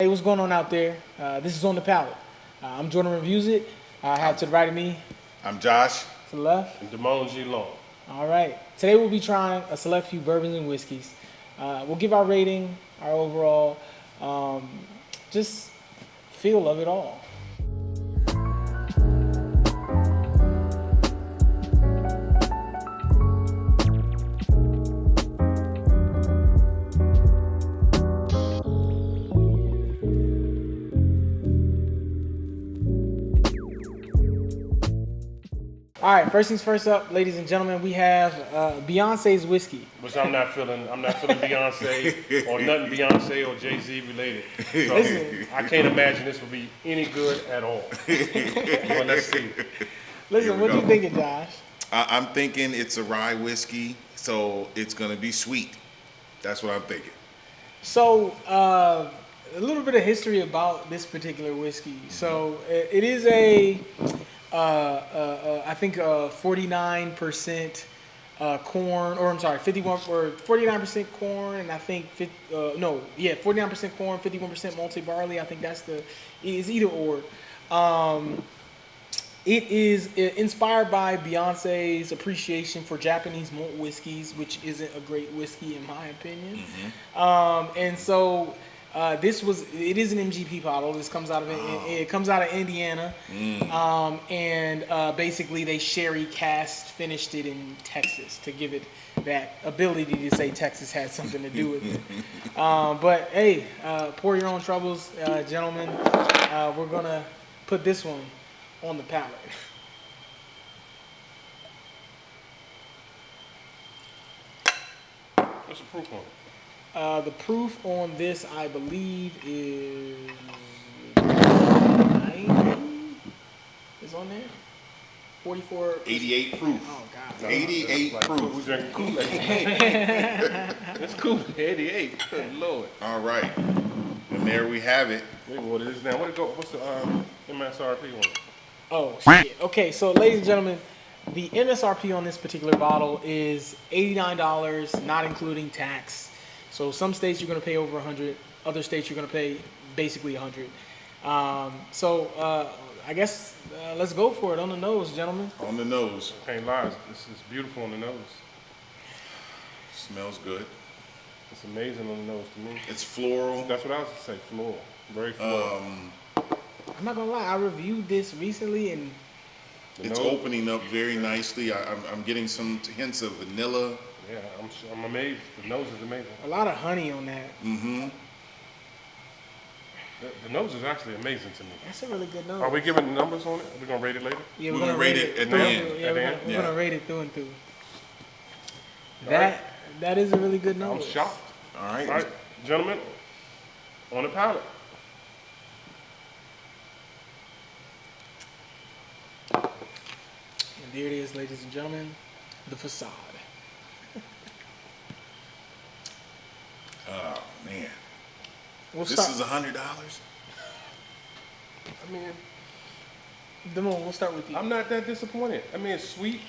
Hey, what's going on out there? This is On the Palate. I'm Jordan Reviews It. I have to the right of me, I'm Josh. to the left. And Damone G. Long. All right. Today we'll be trying a select few bourbons and whiskeys. We'll give our rating, our overall, just feel of it all. All right, first things first up, ladies and gentlemen, we have Beyonce's Whiskey. Which I'm not feeling Beyonce or nothing Beyonce or Jay-Z related. So Listen. I can't imagine this would be any good at all. Well, let's see. Listen, what you thinking, Josh? I'm thinking it's a rye whiskey, so it's gonna be sweet. That's what I'm thinking. So, a little bit of history about this particular whiskey. So, it is I think 49% corn, or I'm sorry, 49% corn, and I think 49% corn, 51% malted barley. I think it's either or. It is inspired by Beyonce's appreciation for Japanese malt whiskeys, which isn't a great whiskey in my opinion. And so it is an MGP bottle. This comes out of it comes out of Indiana, and basically they sherry cast finished it in Texas to give it that ability to say Texas had something to do with it. But hey, pour your own troubles, gentlemen. We're gonna put this one on the palate. What's the proof on it? The proof on this, I believe, is 90. Is on there. 44. 88 proof. Oh God. 88 Like, proof. we drinking Kool-Aid. It's cool. 88. Good Lord. All right, and there we have it. Wait, what is now? What's the MSRP on it? Oh shit. Okay, so ladies and gentlemen, the MSRP on this particular bottle is $89, not including tax. So some states you're going to pay over 100, other states you're going to pay basically 100. I guess let's go for it on the nose, gentlemen. On the nose. Can't lie. This is beautiful on the nose. Smells good. It's amazing on the nose to me. It's floral. That's what I was going to say. Floral. Very floral. I'm not gonna lie, I reviewed this recently and It's opening up very nicely. I'm getting some hints of vanilla. Yeah, I'm amazed. The nose is amazing. a lot of honey on that. The nose is actually amazing to me. That's a really good nose. Are we giving numbers on it? Are we going to rate it later? Yeah, We're gonna rate it at the through- end. Yeah, At the we're end? gonna, we're gonna rate it through and through. All right. That is a really good nose. I'm shocked. All right. All right, gentlemen, on the palate. And there it is, ladies and gentlemen, the facade. Oh man, We'll this start. is $100. I mean, Damone, we'll start with you. I'm not that disappointed. I mean, it's sweet.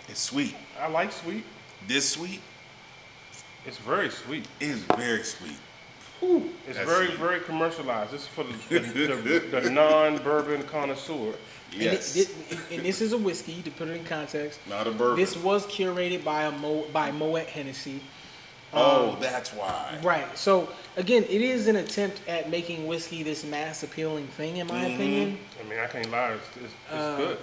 It's sweet. I like sweet. This sweet It's very sweet. is very sweet. It's That's very, sweet. very commercialized. This is for the non-bourbon connoisseur. Yes. And this is a whiskey, to put it in context. Not a bourbon. This was curated by by Moet Hennessy. Oh, that's why. Right. So again, it is an attempt at making whiskey this mass appealing thing, in my opinion. I mean, I can't lie. It's good.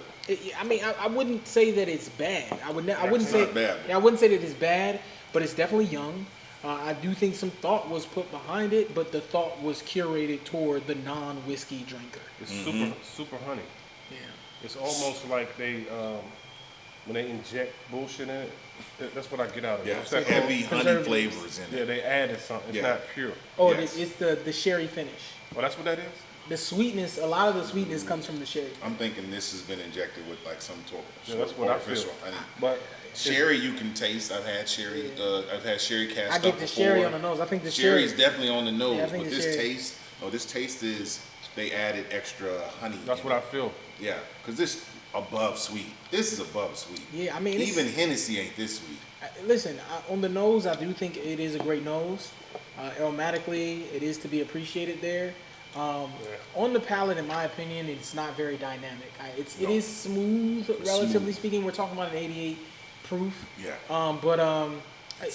I wouldn't say that it's bad. I wouldn't It's say not bad. I wouldn't say that it's bad, but it's definitely young. I do think some thought was put behind it, but the thought was curated toward the non-whiskey drinker. It's super honey. Yeah. It's almost like they when they inject bullshit in it. That's what I get out of it. Yeah, What's it's that called? heavy honey Preservatives. flavors in Yeah, it. they added something. It's Yeah. not pure. Oh, Yes. it's the sherry finish. Oh, that's what that is? The sweetness, a lot of the sweetness comes from the sherry. I'm thinking this has been injected with like some sort Yeah, that's of what I artificial feel. honey. But Sherry you can taste. I've had sherry. I've had sherry cast. I get up the before. sherry on the nose. I think the Sherry is sherry. definitely on the nose, Yeah, I think but the this sherry- taste. Oh, this taste is they added extra honey. that's in what I it. feel. Yeah, because this above sweet. This is above sweet. Yeah, I mean, it's- even Hennessy ain't this sweet. Listen, on the nose, I do think it is a great nose. Aromatically, it is to be appreciated there. On the palate, in my opinion, it's not very dynamic. It is smooth, relatively speaking. We're talking about an 88 proof. Yeah.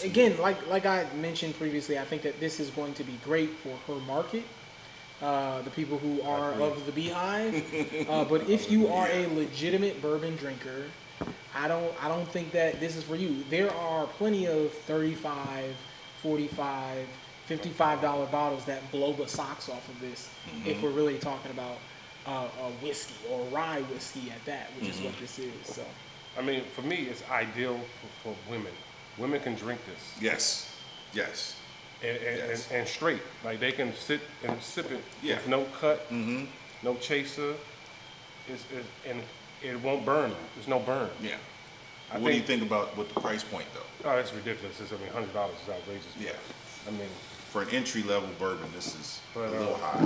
Again, like I mentioned previously, I think that this is going to be great for her market. The people who are of the beehive. But if you are a legitimate bourbon drinker, I don't think that this is for you. There are plenty of $35, $45, $55 bottles that blow the socks off of this. If we're really talking about a whiskey or rye whiskey at that, which is what this is. So, I mean, for me, it's ideal for women. Women can drink this. Yes. And straight. Like they can sit and sip it with no cut, no chaser. And it won't burn them. There's no burn. Yeah. What do you think about with the price point though? Oh, that's ridiculous. $100 is outrageous. Yeah. I mean, for an entry level bourbon, this is a little high.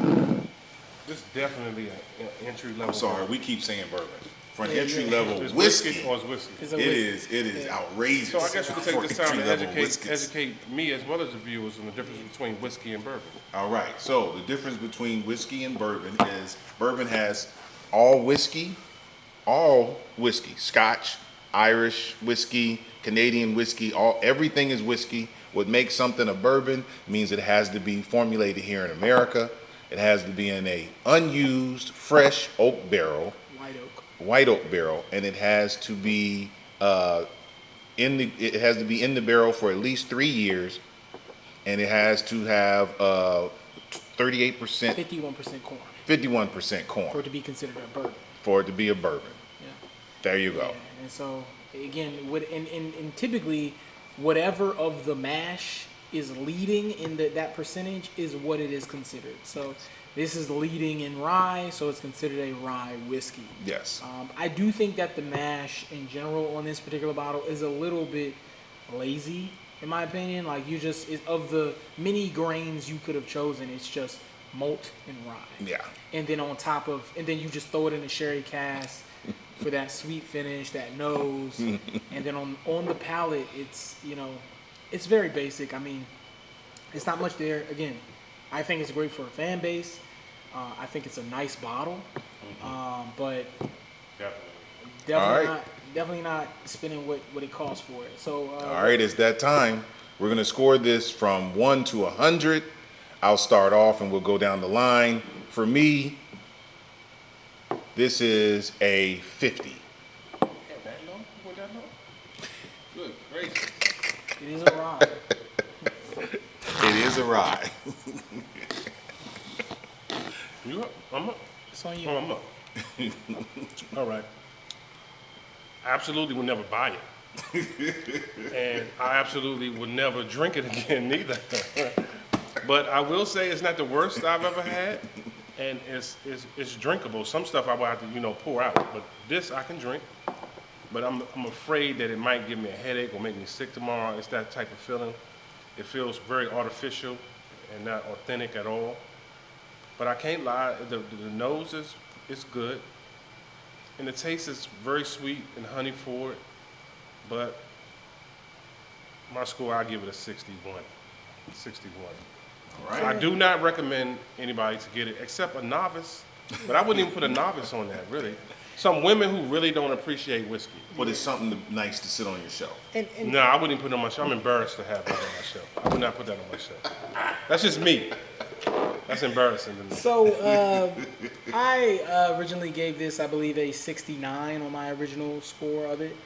This is definitely an entry level. I'm sorry, bourbon. we keep saying bourbon. For an entry level It's whiskey, or it's whiskey. it is outrageous. So I guess you could take this time to entry-level educate me as well as the viewers on the difference between whiskey and bourbon. All right. So the difference between whiskey and bourbon is bourbon has all whiskey, Scotch, Irish whiskey, Canadian whiskey, everything is whiskey. What makes something a bourbon means it has to be formulated here in America. It has to be in a unused, fresh oak barrel, white oak barrel, and it has to be in the barrel for at least 3 years, and it has to have 38%, 51% corn. 51% corn For it to be considered a bourbon. For it to be a bourbon. Yeah. There you go. Yeah. And so again, and typically, whatever of the mash is leading in that percentage is what it is considered. So this is leading in rye, so it's considered a rye whiskey. Yes. I do think that the mash in general on this particular bottle is a little bit lazy, in my opinion. Like of the many grains you could have chosen, it's just malt and rye. Yeah. And then and then you just throw it in a sherry cask for that sweet finish, that nose. And then on the palate, it's, it's very basic. I mean, it's not much there. Again, I think it's great for a fan base. I think it's a nice bottle, but definitely not spending what it costs for it. So all right, it's that time. We're gonna score this from 1 to 100. I'll start off and we'll go down the line. For me, this is a 50. That low? Went that low? Good, great. it is a rye. It is a rye. You up? I'm up. It's on you. Oh, I'm up. All right. I absolutely would never buy it. And I absolutely would never drink it again neither. But I will say it's not the worst I've ever had. And it's drinkable. Some stuff I will have to, pour out. But this I can drink. But I'm afraid that it might give me a headache or make me sick tomorrow. It's that type of feeling. It feels very artificial and not authentic at all. But I can't lie, the nose is good. And the taste is very sweet and honey forward. But my score, I'll give it a 61. 61. All right. So I do not recommend anybody to get it, except a novice. But I wouldn't even put a novice on that, really. Some women who really don't appreciate whiskey. But it's something nice to sit on your shelf. No, I wouldn't even put it on my shelf. I'm embarrassed to have that on my shelf. I would not put that on my shelf. That's just me. That's embarrassing to me. So I originally gave this, I believe, a 69 on my original score of it.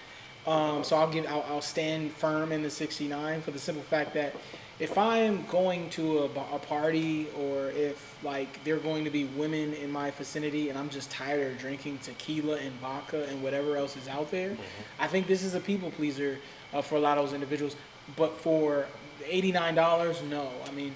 So I'll stand firm in the 69 for the simple fact that if I'm going to a party, or if there are going to be women in my vicinity and I'm just tired of drinking tequila and vodka and whatever else is out there, I think this is a people pleaser for a lot of those individuals. But for $89, no. I mean,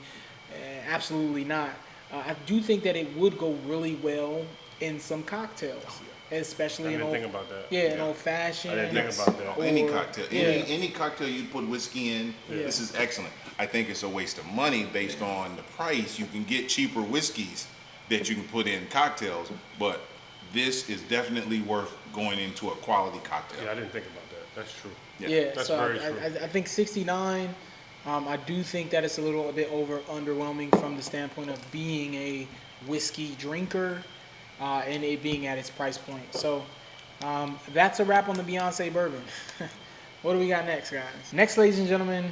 absolutely not. I do think that it would go really well in some cocktails. Especially I didn't think about that. Yeah, an old fashioned. I didn't think about that. Any cocktail. Any cocktail you put whiskey in, this is excellent. I think it's a waste of money based on the price. You can get cheaper whiskeys that you can put in cocktails, but this is definitely worth going into a quality cocktail. Yeah, I didn't think about that. That's true. Yeah, That's so very true. I think 69. I do think that it's a little bit underwhelming from the standpoint of being a whiskey drinker, and it being at its price point. So that's a wrap on the Beyonce bourbon. What do we got next, guys? Next, ladies and gentlemen,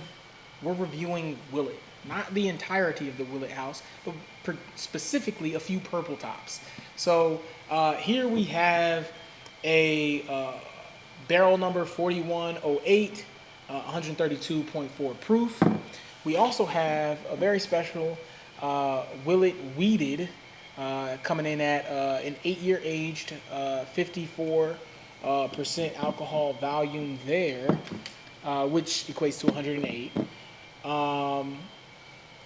we're reviewing Willet. Not the entirety of the Willet house, but specifically a few purple tops. So here we have a barrel number 4108, 132.4 proof. We also have a very special Willet Weeded coming in at an 8-year aged 54% alcohol volume there, which equates to 108.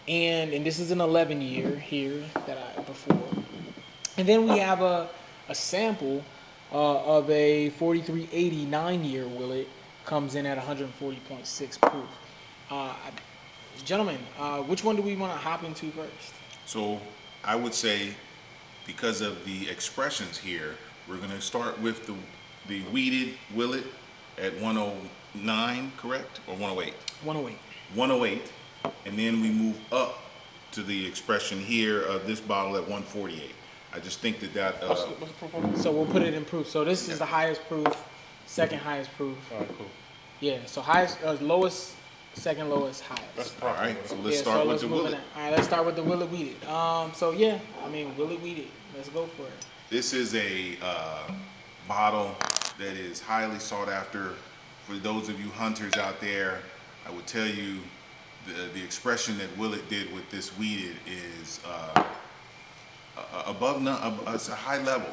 And this is an 11-year here before. And then we have a sample of a 4380 9-year Willet, comes in at 140.6 proof. Gentlemen, which one do we want to hop into first? So I would say, because of the expressions here, we're going to start with the weeded Willet at 109, correct? Or 108? 108. 108. And then we move up to the expression here of this bottle at 148. I just think that So we'll put it in proof. So this is the highest proof, second highest proof. All right, cool. Yeah, so highest, lowest, second lowest, highest. That's all proper. right. So let's start with the Willet. All right, let's start with the Willet Weeded. So yeah, I mean Willet Weeded. Let's go for it. This is a bottle that is highly sought after. For those of you hunters out there, I would tell you the expression that Willet did with this weeded is it's a high level.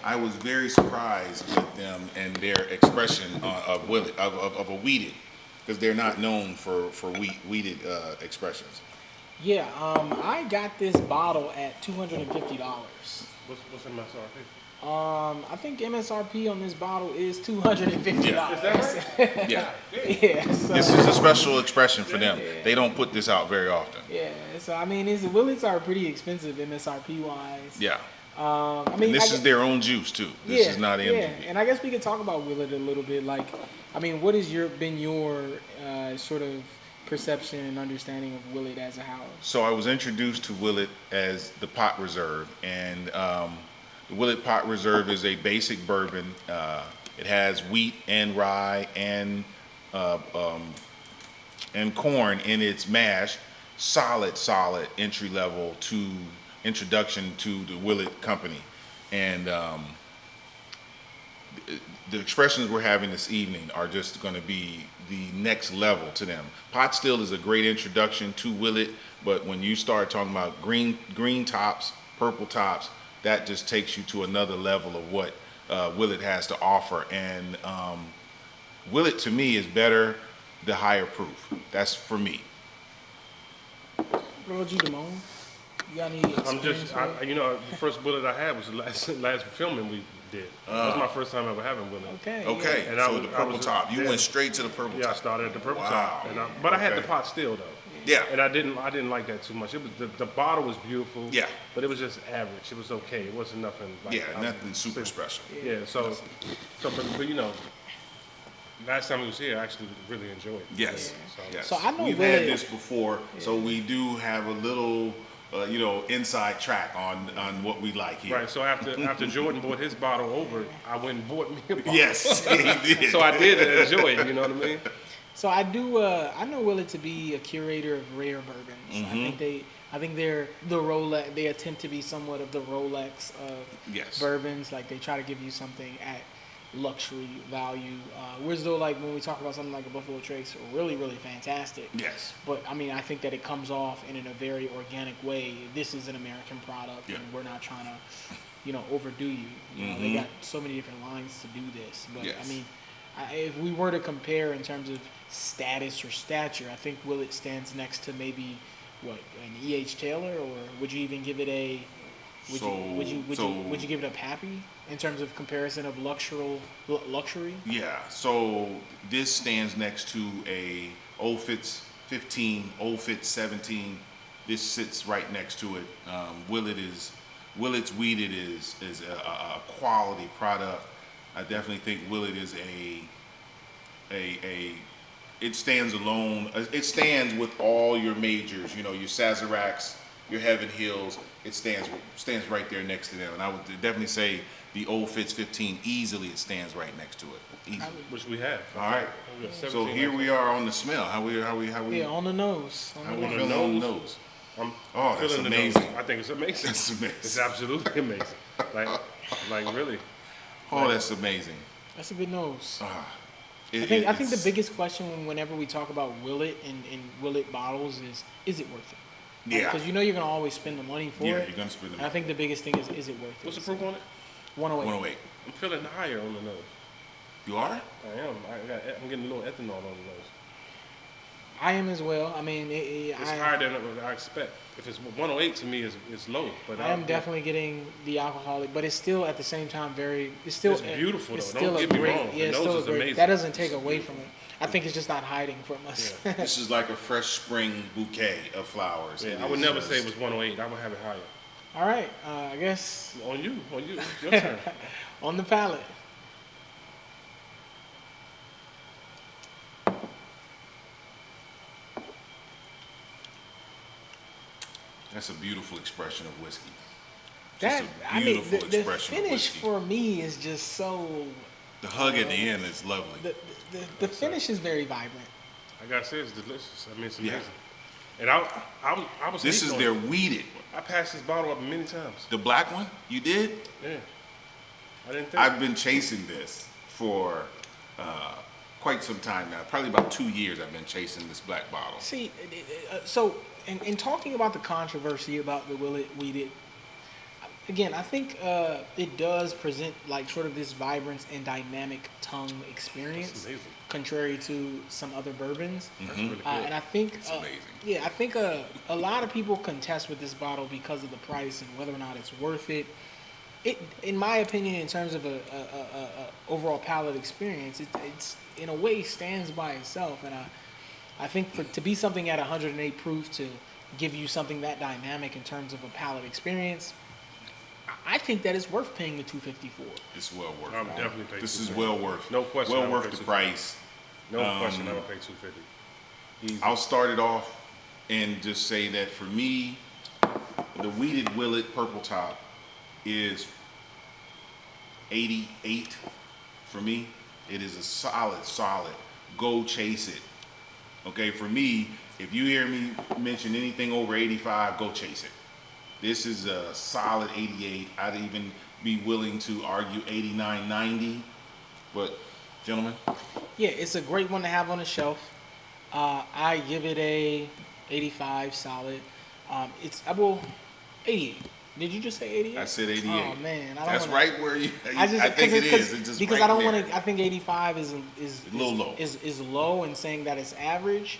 I was very surprised with them and their expression of Willet of a weeded, because they're not known for weeded expressions. Yeah, I got this bottle at $250. What's MSRP? I think MSRP on this bottle is $250. Yeah. Is that right? Yeah, Yeah. So, this is a special expression for them. They don't put this out very often. yeah. So I mean, Willets are pretty expensive MSRP wise. Yeah. I mean, And this is their own juice too. This is not MGB. Yeah, and I guess we could talk about Willet a little bit. Like, I mean, what has been your sort of perception and understanding of Willet as a house? So I was introduced to Willet as the Pot Reserve, and the Willet Pot Reserve is a basic bourbon. It has wheat and rye and corn in its mash. Solid entry level to introduction to the Willet company, and the expressions we're having this evening are just going to be the next level to them. Pot still is a great introduction to Willet, but when you start talking about green tops, purple tops, that just takes you to another level of what Willet has to offer. And Willet to me is better the higher proof. That's for me. What about you, Damone? You got any I'm experience just, with it? the first Willet I had was the last filming we did. That was my first time ever having Willet. Okay. Okay, And so I was- the I purple was- top. You yeah. went straight to the purple Yeah, I top. started at the purple Wow. top, but I had the Okay. pot still though. Yeah. And I didn't like that too much. It was the bottle was beautiful. Yeah. But it was just average. It was okay. It wasn't nothing. Like, Yeah, nothing super special. Yeah. So but you know, last time he was here, I actually really enjoyed it. Yes. So, Yes. So I know we've Willet- had this before, so we do have a little, inside track on what we like here. Right. So after Jordan bought his bottle over, I went and bought me a bottle. Yes, he did. So I did enjoy it. You know what I mean? So I do. I know Willet to be a curator of rare bourbons. Mm-hmm. I think they're the Rolex. They attempt to be somewhat of the Rolex of Yes. bourbons. Like they try to give you something at luxury value. Whereas though, like when we talk about something like a Buffalo Trace, really, really fantastic. Yes. But I mean, I think that it comes off in a very organic way. This is an American product, Yeah. and we're not trying to, overdo you. You know, they got so many different lines to do this. But Yes. I mean, if we were to compare in terms of status or stature, I think Willet stands next to maybe an E.H. Taylor, or would you even give it a? Would you give it a Pappy in terms of comparison of luxury? Yeah, so this stands next to a Old Fitz 15, Old Fitz 17. This sits right next to it. Willet's Weeded is a quality product. I definitely think Willet is it stands alone. It stands with all your majors, your Sazeracs, your Heaven Hills, it stands right there next to them. And I would definitely say the Old Fitz 15 easily it stands right next to it. Easily. Which we have. All right. We got So 17 here right we there. are on the smell. How we Yeah, on the nose. how we On the feeling on the nose. nose? I'm Oh, that's feeling the amazing. nose. I think it's amazing. That's amazing. It's absolutely amazing. Like really. Oh, that's amazing. That's a good nose. Ah, I think the biggest question whenever we talk about Willet and Willet bottles is it worth it? Yeah. Because you know you're gonna always spend the money for Yeah, it. you're gonna spend the And I think the biggest thing is it worth it? What's the proof on it? 108. 108. I'm feeling higher on the nose. You are? I am. I'm getting a little ethanol on the nose. I am as well. I mean, It's higher than I expect. If it's 108 to me, it's low. But I am definitely getting the alcoholic, but it's still at the same time it's still It's beautiful, It's though. still Don't a get me great, wrong. The yeah, it's nose still a is great. amazing. That doesn't take away from it. I think it's just not hiding from us. Yeah. This is like a fresh spring bouquet of flowers. Yeah, It I would is never just- say it was 108. I would have it higher. All right, I guess On you. Your turn. on the palate. That's a beautiful expression of whiskey. That Just a I mean, beautiful the expression of finish whiskey. for me is just so. The hug at the end is lovely. The finish is very vibrant. I gotta say, it's delicious. I mean, it's Yeah. amazing. And I was. This sleeping is on their it. weeded. I passed this bottle up many times. The black one, you did? Yeah. I didn't think. I've been chasing this for quite some time now. Probably about 2 years I've been chasing this black bottle. See, so in talking about the controversy about the Willet Weeded, again, I think it does present like sort of this vibrance and dynamic tongue experience, That's amazing. contrary to some other bourbons. That's really good. And I think, It's amazing. yeah, I think a lot of people contest with this bottle because of the price and whether or not it's worth it. It, in my opinion, in terms of a overall palate experience, it's in a way stands by itself. And I think to be something at 108 proof to give you something that dynamic in terms of a palate experience, I think that it's worth paying the $254. It's well worth I'm it. definitely paying. This is $250. well worth. No question, I Well would worth pay the $250. price. No question, I would pay $250. Easy. I'll start it off and just say that for me, the weeded Willet Purple Top is 88 for me. It is a solid. Go chase it. Okay, for me, if you hear me mention anything over 85, go chase it. This is a solid 88. I'd even be willing to argue 89, 90. But, gentlemen, Yeah, it's a great one to have on the shelf. I give it a 85 solid. I will 88. Did you just say 88? I said 88. Oh man, I don't That's wanna, right where you. I just think it is. It's just because right I don't there. want to. I think 85 is a little low. Is low, and saying that it's average.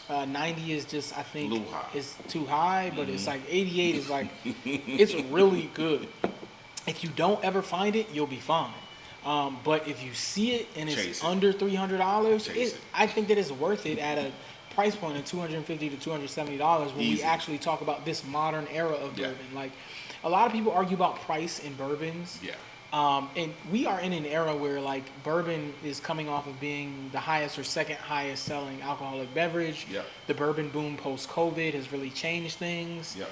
90 is just I think A little high. is too high, but it's like 88 is like it's really good. If you don't ever find it, you'll be fine. But if you see it and Chase it's it. under $300, Chase it. I think that it's worth it at a price point of $250 to $270 when we Easy. actually talk about this modern era of Yeah. bourbon. Like a lot of people argue about price in bourbons. Yeah. And we are in an era where like bourbon is coming off of being the highest or second highest selling alcoholic beverage. Yep. The bourbon boom post COVID has really changed things. Yep.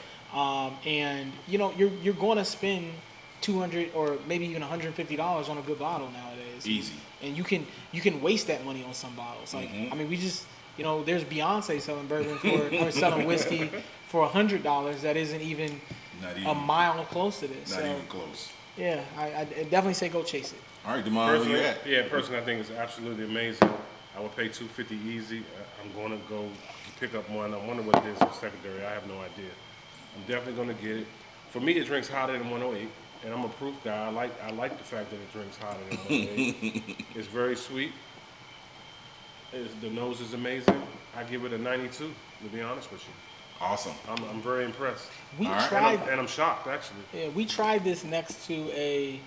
And you know you're going to spend $200 or maybe even $150 on a good bottle nowadays. Easy. And you can waste that money on some bottles. Like I mean, we just there's Beyonce selling bourbon or selling whiskey for $100 that isn't even Not a even. mile close to this. Not So even close. yeah, I definitely say go chase it. All right, Demond, where you Personally, at? yeah, personally, I think it's absolutely amazing. I would pay $250 easy. I'm going to go pick up one. I wonder what it is for secondary. I have no idea. I'm definitely going to get it. For me, it drinks hotter than 108, and I'm a proof guy. I like the fact that it drinks hotter than 108. It's very sweet. The nose is amazing. I give it a 92, to be honest with you. Awesome. I'm very impressed. We All right. tried. And I'm shocked, actually. Yeah, we tried this next to a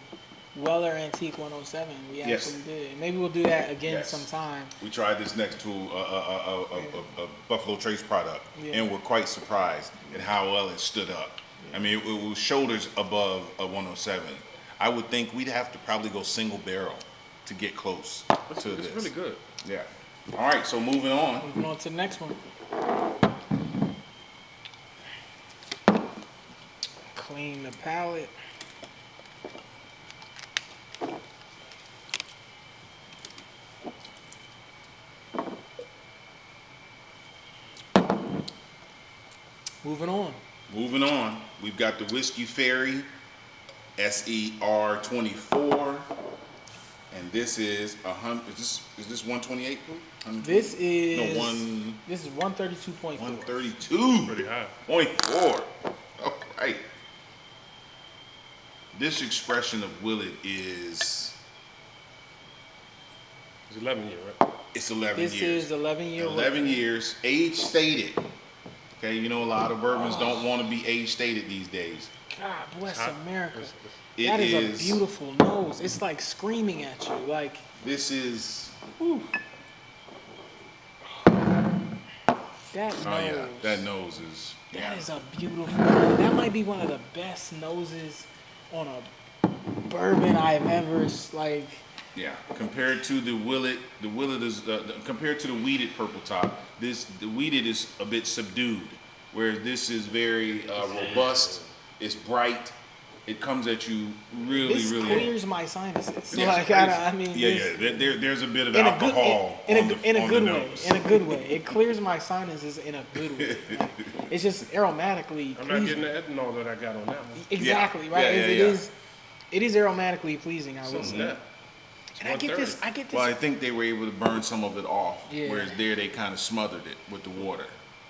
Weller Antique 107. We Yes. actually did. Maybe we'll do that again Yes. sometime. We tried this next to a Buffalo Trace product, Yeah. and we're quite surprised at how well it stood up. I mean, it was shoulders above a 107. I would think we'd have to probably go single barrel to get close It's to this. really good. Yeah. All right, so moving on. Moving on to the next one. between the Palate. Moving on. Moving on, we've got the Whiskey Fairy SER24, and this is 100. Is this 128? This is no one. This is 132.4. 132. Pretty high. 0.4. All right. This expression of Willet is It's 11 year, right? it's 11 This years. is 11 year. 11 years, age stated. Okay, you know a lot of bourbons don't want to be age stated these days. God bless America. It That is is- a beautiful nose. It's like screaming at you. Like, This is whew. That nose. oh yeah, that nose is That is a beautiful. That might be one of the best noses on a bourbon I've ever like. yeah. Compared to the Willet is compared to the Weeded Purple Top. The Weeded is a bit subdued, whereas this is very robust. It's bright. It comes at you really, This really. clears my sinuses. Yeah, Like, it's crazy. I mean, yeah, this- yeah. There's a bit of in a good, alcohol in on a the good way. nose. In a good way. It clears my sinuses in a good way. Like, it's just aromatically I'm not pleasing. getting the ethanol that I got on that one. Exactly right. Yeah, It is aromatically pleasing. I will Something say. that. And I get this. Well, I think they were able to burn some of it off, Yeah. whereas there they kind of smothered it with the water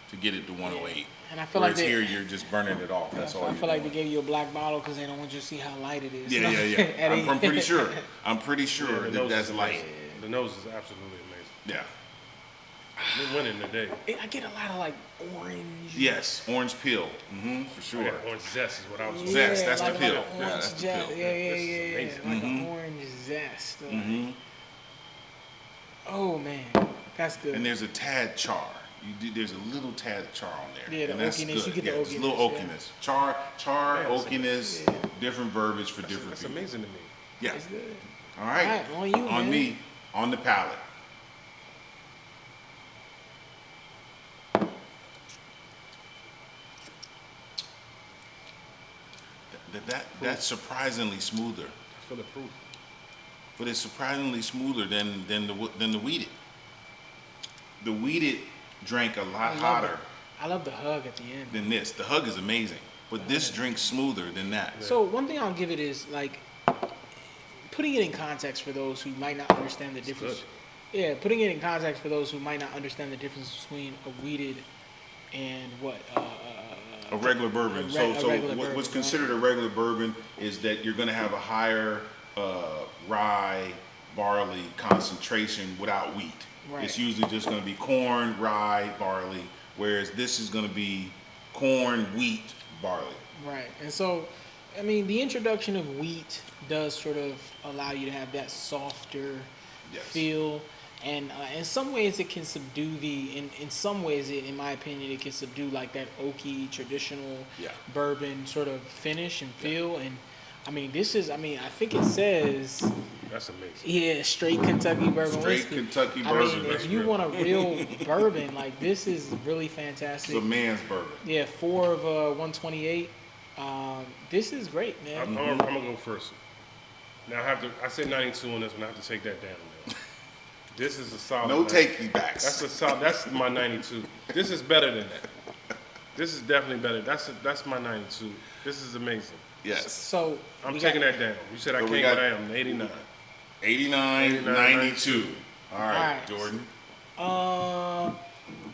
to get it to 108. And I feel Whereas like they, here you're just burning it off. That's all. I you're feel like they doing. gave you a black bottle because they don't want you to see how light it is. Yeah, yeah, yeah. I'm pretty sure. I'm pretty Yeah, sure the that nose that's is light. amazing. The nose is absolutely amazing. Yeah. We're winning today. I get a lot of like orange. Yes, orange peel. For Oh, sure. yeah, orange zest is what I was Yeah. looking Zest, that's like, the pill. Like Yeah, an that's orange the zest. pill. Yeah, This is yeah. amazing. Like an orange zest. Like, oh man, that's good. And there's a tad char. There's a little tad char on there. Yeah, the and that's oakiness. good. You get the yeah, just a little oakiness, yeah. oakiness. Char, Yeah, that's oakiness, different verbiage for different That's people. amazing to me. Yeah. It's good. All right. All right, on you, on man. me, on the palate. That's surprisingly smoother, I feel the proof. but it's surprisingly smoother than the Weeded. The Weeded drank a lot hotter I love the hug at the end. than this. The hug is amazing, but this drinks smoother than that. So one thing I'll give it is like putting it in context for those who might not understand the difference. Yeah, putting it in context for those who might not understand the difference between a weeded and what A regular bourbon. a regular What's bourbon, considered a regular bourbon is that you're going to have a higher rye, barley concentration without wheat. Right. It's usually just going to be corn, rye, barley, whereas this is going to be corn, wheat, barley. Right. And so, I mean, the introduction of wheat does sort of allow you to have that softer Yes. feel. And in some ways, it can subdue in some ways, in my opinion, it can subdue like that oaky, traditional Yeah. bourbon sort of finish and feel. And I mean, I think it says, That's amazing. yeah, straight Kentucky bourbon Straight whiskey. Kentucky I bourbon. mean, if you want a real bourbon, like this is really fantastic. It's a man's bourbon. Yeah, 4 of 128. This is great, man. I'm gonna go first. Now I said 92 on this one. I have to take that down, man. This is a solid. No 90. takey backs. That's a solid. That's my 92. This is better than that. This is definitely better. That's my 92. This is amazing. Yes. So I'm we taking got- that down. You said I So we can't got- go down. 89. 89, 92. All right, Alright. Jordan.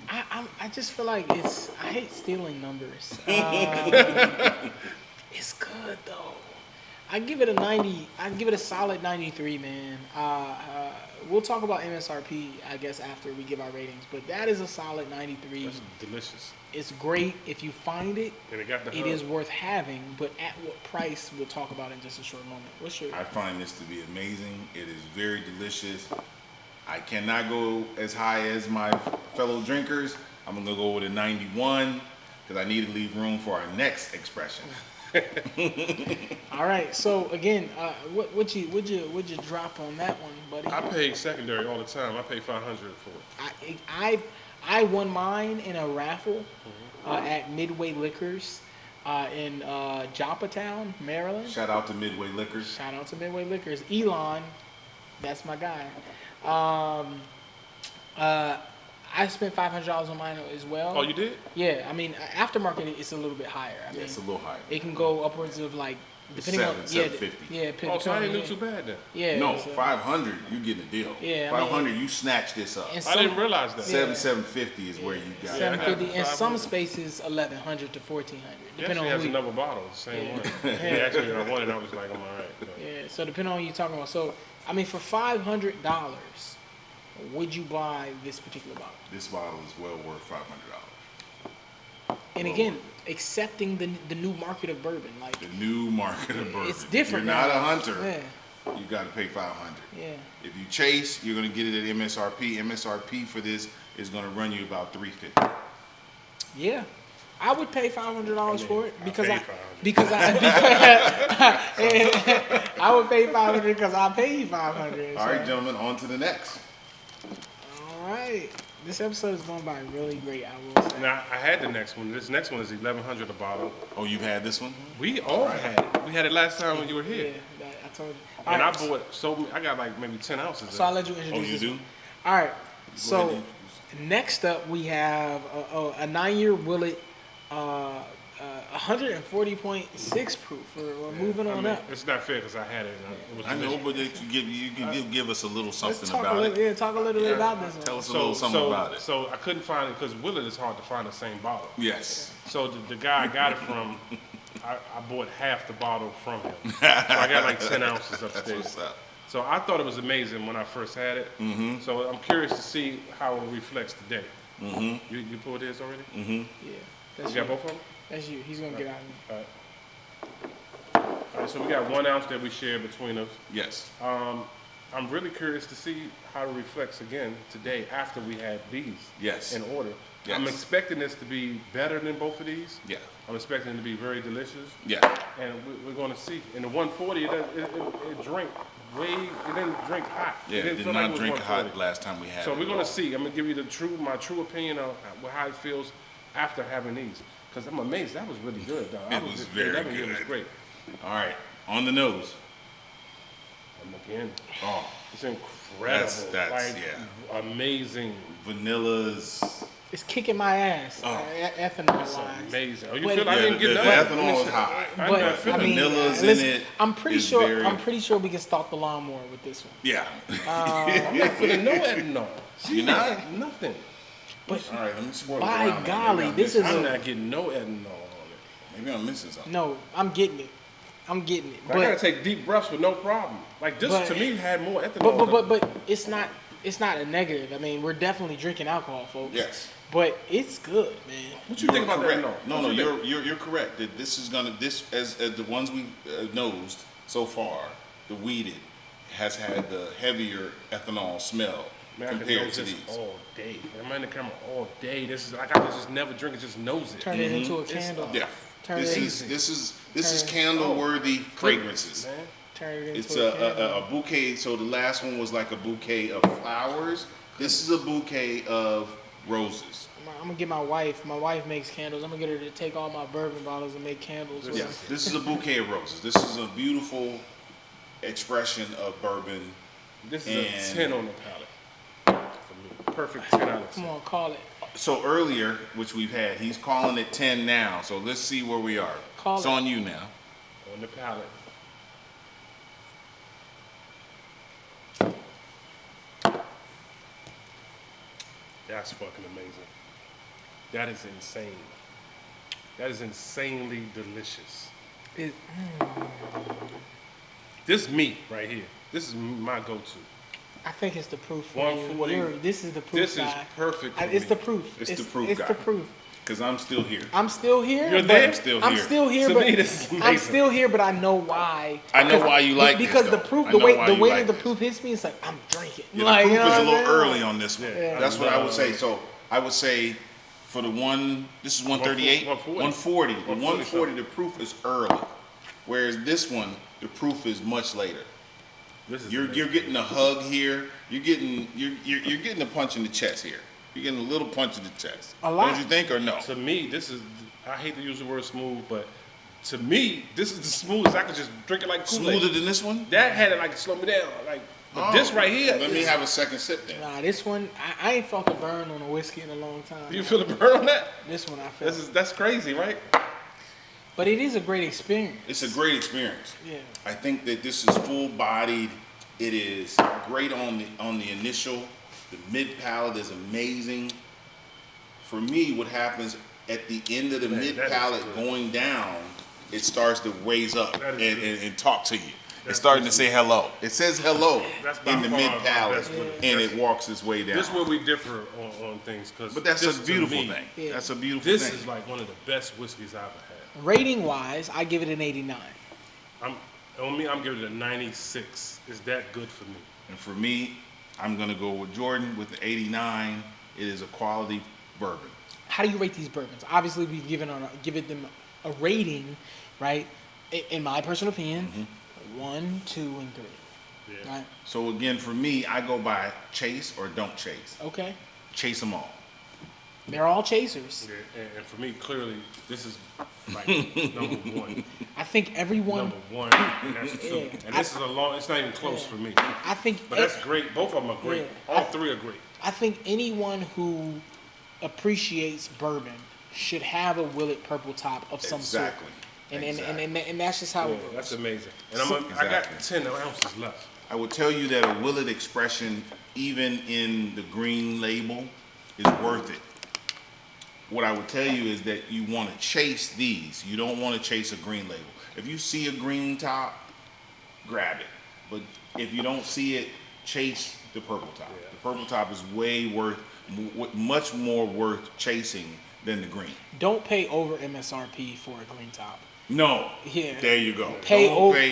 I just feel like I hate stealing numbers. It's good though. I give it a 90. I give it a solid 93, man. We'll talk about MSRP, I guess, after we give our ratings. But that is a solid 93. That's delicious. It's great if you find it. And it got the It hug. is worth having, but at what price? We'll talk about in just a short moment. What's your? I find this to be amazing. It is very delicious. I cannot go as high as my fellow drinkers. I'm gonna go with a 91 because I need to leave room for our next expression. All right. So again, would you drop on that one, buddy? I pay secondary all the time. I pay 500 for it. I won mine in a raffle at Midway Liquors. in Joppatown, Maryland. Shout out to Midway Liquors. Shout out to Midway Liquors. Elon, that's my guy. I spent $500 on mine as well. Oh, you did? Yeah, I mean, aftermarket it's a little bit higher. I mean, It's a little higher. it can go upwards of like depending on $750. Yeah, Oh, so I didn't do too bad then. Yeah. No, so- 500, you getting a deal. Yeah, I mean- 500, you snatch this up. and I didn't realize that. Yeah. 750 is where you got it. 750 and some 500. spaces 1100 to 1400 He depending actually on has who. another bottle, the same Yeah. one. He actually, I wanted, I was like, I'm all right. So. Yeah, so depending on who you're talking about. So I mean, for $500, would you buy this particular bottle? This bottle is well worth $500. And again, accepting the new market of bourbon, like The new market of bourbon. it's different. If you're not now. a hunter, Yeah, you got to pay 500. yeah. If you chase, you're going to get it at MSRP. MSRP for this is going to run you about $350. Yeah, I would pay $500 for it because I I paid $500. because I would pay $500 because I paid $500. All right, gentlemen, on to the next. All right. This episode is going by really great. I will say. Now, I had the next one. This next one is 1100 a bottle. Oh, you've had this one? We all had it. We had it last time when you were Yeah, here. I told you. And All right, I bought I got like maybe 10 ounces. So I'll of it. let you Oh, introduce you this do? one. All right. ahead So and next up we have a 9-year Willet, 140.6 proof. We're moving I on mean, up. it's not fair because I had it. And it was I know, delicious. but you can give us a little Let's something talk about it. talk a little bit about this one. Tell us a little something about it. So I couldn't find it because Willet is hard to find the same bottle. Yes. So the guy I got it from, I bought half the bottle from him. So I got like 10 ounces That's upstairs. what's up. So I thought it was amazing when I first had it. Mm-hmm. So I'm curious to see how it reflects today. Mm-hmm. You pulled his already? Mm-hmm. Yeah, that's You you. got both of them? That's you. He's gonna get out of me. All right. All right, so we got 1 ounce that we share between us. Yes. I'm really curious to see how it reflects again today after we had these Yes. in order. Yes. I'm expecting this to be better than both of these. Yeah. I'm expecting it to be very delicious. Yeah. And we're going to see. In the 140, it drank way, it didn't drink hot. Yeah, didn't did feel like not it was drink 140. hot last time we had So it. we're going to see. I'm going to give you my true opinion of how it feels after having these. Because I'm amazed. That was really good, though. It was very It was good. great. All right, on the nose. And again, Oh, it's incredible. That's- like, yeah. amazing. Vanillas. It's kicking my ass. Oh. Ethanol It's wise. amazing. Oh, you But- feel I Yeah, didn't the get none. ethanol is high. I But didn't feel I it. mean, Vanilla's in listen, it I'm pretty is sure. very- I'm pretty sure we can stalk the lawnmower with this one. Yeah. I'm not feeling no ethanol. You're not? Nothing. But All right, let me swirl it by around. golly, Maybe I'm this missing- is I'm a not getting no ethanol on it. Maybe I'm missing something. no. I'm getting it. I'm getting it. I gotta But take deep breaths with no problem. Like this But- to me had more ethanol. but it's not. It's not a negative. I mean, we're definitely drinking alcohol, folks. Yes. But it's good, man. What you think about correct. that? No, you're correct. That this is gonna as the ones we nosed so far, the weeded has had the heavier ethanol smell Man, I could compared nose to this these. all day. I'm in the camera all day. This is like I could just never drink it, just nose it. Turn it into a It's candle. Yeah. Turn This it is Turn- candle worthy fragrances. Man. Turn it into It's a candle. a bouquet. So the last one was like a bouquet of flowers. This is a bouquet of roses. I'm gonna get my wife. My wife makes candles. I'm gonna get her to take all my bourbon bottles and make candles. Yeah, this is a bouquet of roses. This is a beautiful expression of bourbon. This is And- a 10 on the palate. For me. Perfect 10 out of 10. Come on, call it. So earlier, which we've had, he's calling it 10 now. So let's see where we are. Call it's it. on you now. On the palate. That's fucking amazing. That is insane. That is insanely delicious. It, This meat right here, this is my go-to. I think it's the proof. For 140. you. This is the proof. This is guy. perfect for It's me. the proof. It's the proof It's guy. the proof. Because I'm still here. I'm still here. You're but- there? I'm still I'm here. still here, To but me, this is I'm amazing. still here, but I know why. I know why you like this, because the though. proof, I the know way why the you way like that the this. proof hits me, it's like I'm drinking. Yeah, like, the you proof know is a what I'm little saying? early on this one. Yeah. That's what I would say. So I would say for the one, this is 138, 140. 140. The 140, the proof is early. Whereas this one, the proof is much later. This is You're amazing. getting a hug here. You're getting a punch in the chest here. You're getting a little punch in the chest. A lot. Don't you think or no? To me, this is I hate to use the word smooth, but to me, this is the smoothest. I could just drink it like Kool-Aid. Smoother than this one? That had it like slow me down. Like, but this right here. Let me have a second sip then. Nah, this one, I ain't felt the burn on a whiskey in a long time. You feel the burn on that? This one I felt. That's crazy, right? But it is a great experience. It's a great experience. Yeah. I think that this is full-bodied. It is great on the initial. The mid palate is amazing. For me, what happens at the end of the mid palate going down, it starts to raise up and talk to you. It's starting to say hello. It says hello in the mid palate, and it walks its way down. This is where we differ on things, but that's a beautiful thing. Yeah. That's a beautiful thing. This is like one of the best whiskeys I've ever had. Rating wise, I give it an 89. I'm giving it a 96. Is that good for me? And for me, I'm gonna go with Jordan with the 89. It is a quality bourbon. How do you rate these bourbons? Obviously, we've given them a rating, right? In my personal opinion, 1, 2, and 3. Yeah. Right? So again, for me, I go by chase or don't chase. Okay. Chase them all. They're all chasers. Yeah, and for me, clearly, this is like number one. I think everyone. Number one, and that's two. Yeah. And this is it's not even close for me. I think. But that's great. Both of them are great. Yeah. All three are great. I think anyone who appreciates bourbon should have a Willet purple top of some sort. And that's just how it goes. That's amazing. And I got 10 ounces left. I will tell you that a Willet expression, even in the green label, is worth it. What I would tell you is that you want to chase these. You don't want to chase a green label. If you see a green top, grab it. But if you don't see it, chase the purple top. Yeah. The purple top is much more worth chasing than the green. Don't pay over MSRP for a green top. No. Yeah. There you go. Don't pay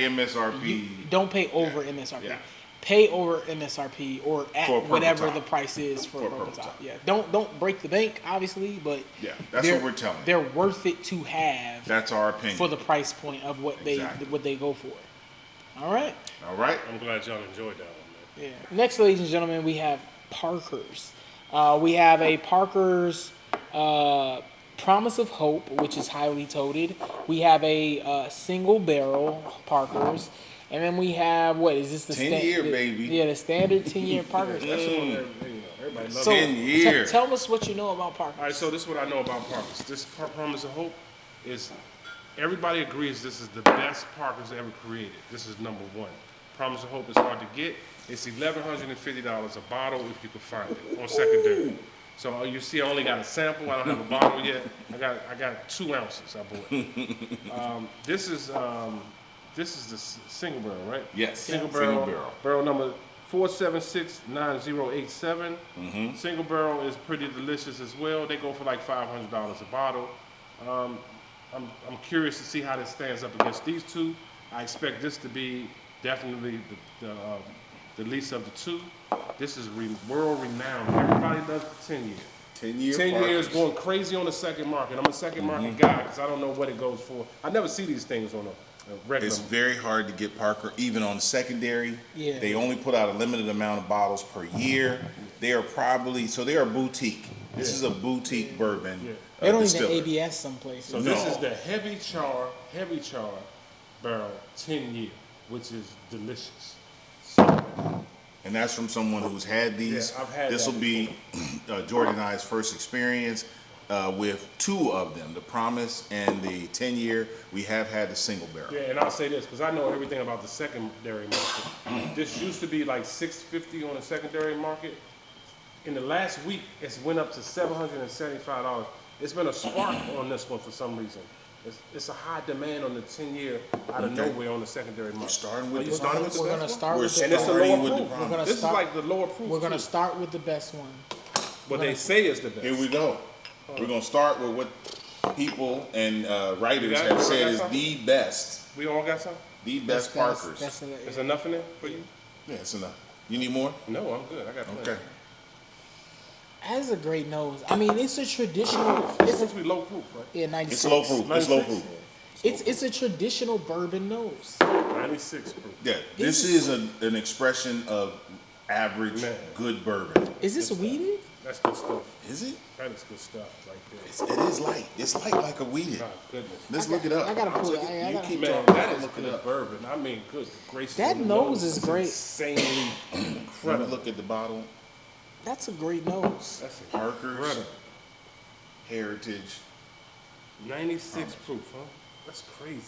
MSRP. Don't pay over MSRP. Yeah. Pay over MSRP or at whatever top. the price is for a purple top. top. Yeah. Don't break the bank, obviously, but Yeah, that's what we're telling you. They're worth it to have. That's our opinion. For the price point of what they go for. All right. All right. I'm glad y'all enjoyed that one, man. Yeah. Next, ladies and gentlemen, we have Parker's. We have a Parker's Promise of Hope, which is highly toted. We have a single barrel Parker's. And then we have, what is this? The 10-year, baby. Yeah, the standard 10-year Parker's. That's the one that, everybody loves. So, 10 years. Tell us what you know about Parker's. All right, so this is what I know about Parker's. This Promise of Hope is, everybody agrees this is the best Parker's ever created. This is number one. Promise of Hope is hard to get. It's $1,150 a bottle if you can find it on secondary. So you see, I only got a sample. I don't have a bottle yet. I got 2 ounces I bought. This is the single barrel, right? Yes. Single barrel. Barrel number 476-9087. Single barrel is pretty delicious as well. They go for like $500 a bottle. I'm curious to see how this stands up against these two. I expect this to be definitely the least of the two. This is world renowned. Everybody loves the 10-year. 10 years going crazy on the second market. I'm a second market guy because I don't know what it goes for. I never see these things on a regular. It's very hard to get Parker, even on secondary. Yeah. They only put out a limited amount of bottles per year. They are they're a boutique. This is a boutique bourbon. They don't even distiller. ABS some places. So this is the heavy char barrel 10-year, which is delicious. And that's from someone who's had these. Yeah, I've had this will that be Jordan and I's first experience with 2 of them, the Promise and the 10-year. We have had the single barrel. Yeah, and I'll say this because I know everything about the secondary market. This used to be like $650 on the secondary market. In the last week, it's went up to $775. It's been a spark on this one for some reason. It's a high demand on the 10-year out of nowhere on the secondary market. Starting with We're going to start with the And it's the starting lower with the proof. Promise. This is like the lower proof. We're going to too. start with the best one. What they say is the best. Here we go. We're going to start with what people and writers have said is the best. We all got some? The best Parkers. Is enough in there for you? Yeah, it's enough. You need more? No, I'm good. I got plenty. Okay. Has a great nose. I mean, it's a traditional. It's supposed to be low proof, right? Yeah, 96. It's low proof. It's low proof. It's a traditional bourbon nose. 96 proof. Yeah, this is an expression of average good bourbon. Is this weeded? That's good stuff. Is it? That is good stuff right there. It is light. It's light like a weeded. My goodness. Let's look it up. I gotta I'll pull take it. I You gotta- keep Man, talking. that I'll is look it good up. bourbon. I mean, good gracious. That on the nose is great. insanely Let me incredible. look at the bottle. That's a great nose. That's Parker's incredible. Heritage. 96 proof, huh? That's crazy.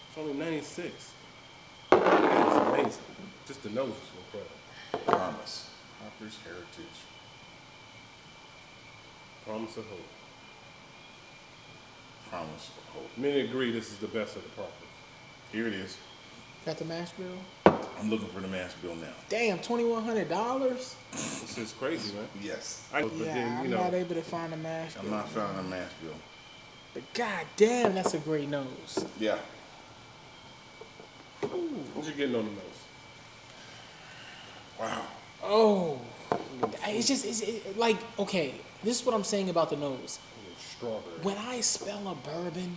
It's only 96. That is amazing. Just the nose is incredible. Promise. Parker's Heritage. Promise of hope. Promise of hope. Many agree this is the best of the Parkers. Here it is. Got the mash bill. I'm looking for the mass bill now. Damn, $2,100. This is crazy, man. Yes. But Yeah, then, I'm not able to find a mash bill. I'm not finding a mass bill. But god damn, that's a great nose. Yeah. What you getting on the nose? Wow. Oh, it's like, okay, this is what I'm saying about the nose. Strawberry. When I smell a bourbon,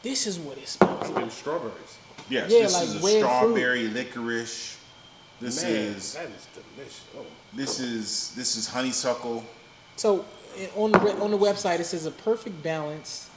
this is what it smells I'm like. getting strawberries. Yes, Yeah, this like is a red strawberry licorice. This Man, is that is delicious. Oh. this is honeysuckle. So on the website, it says a perfect balance,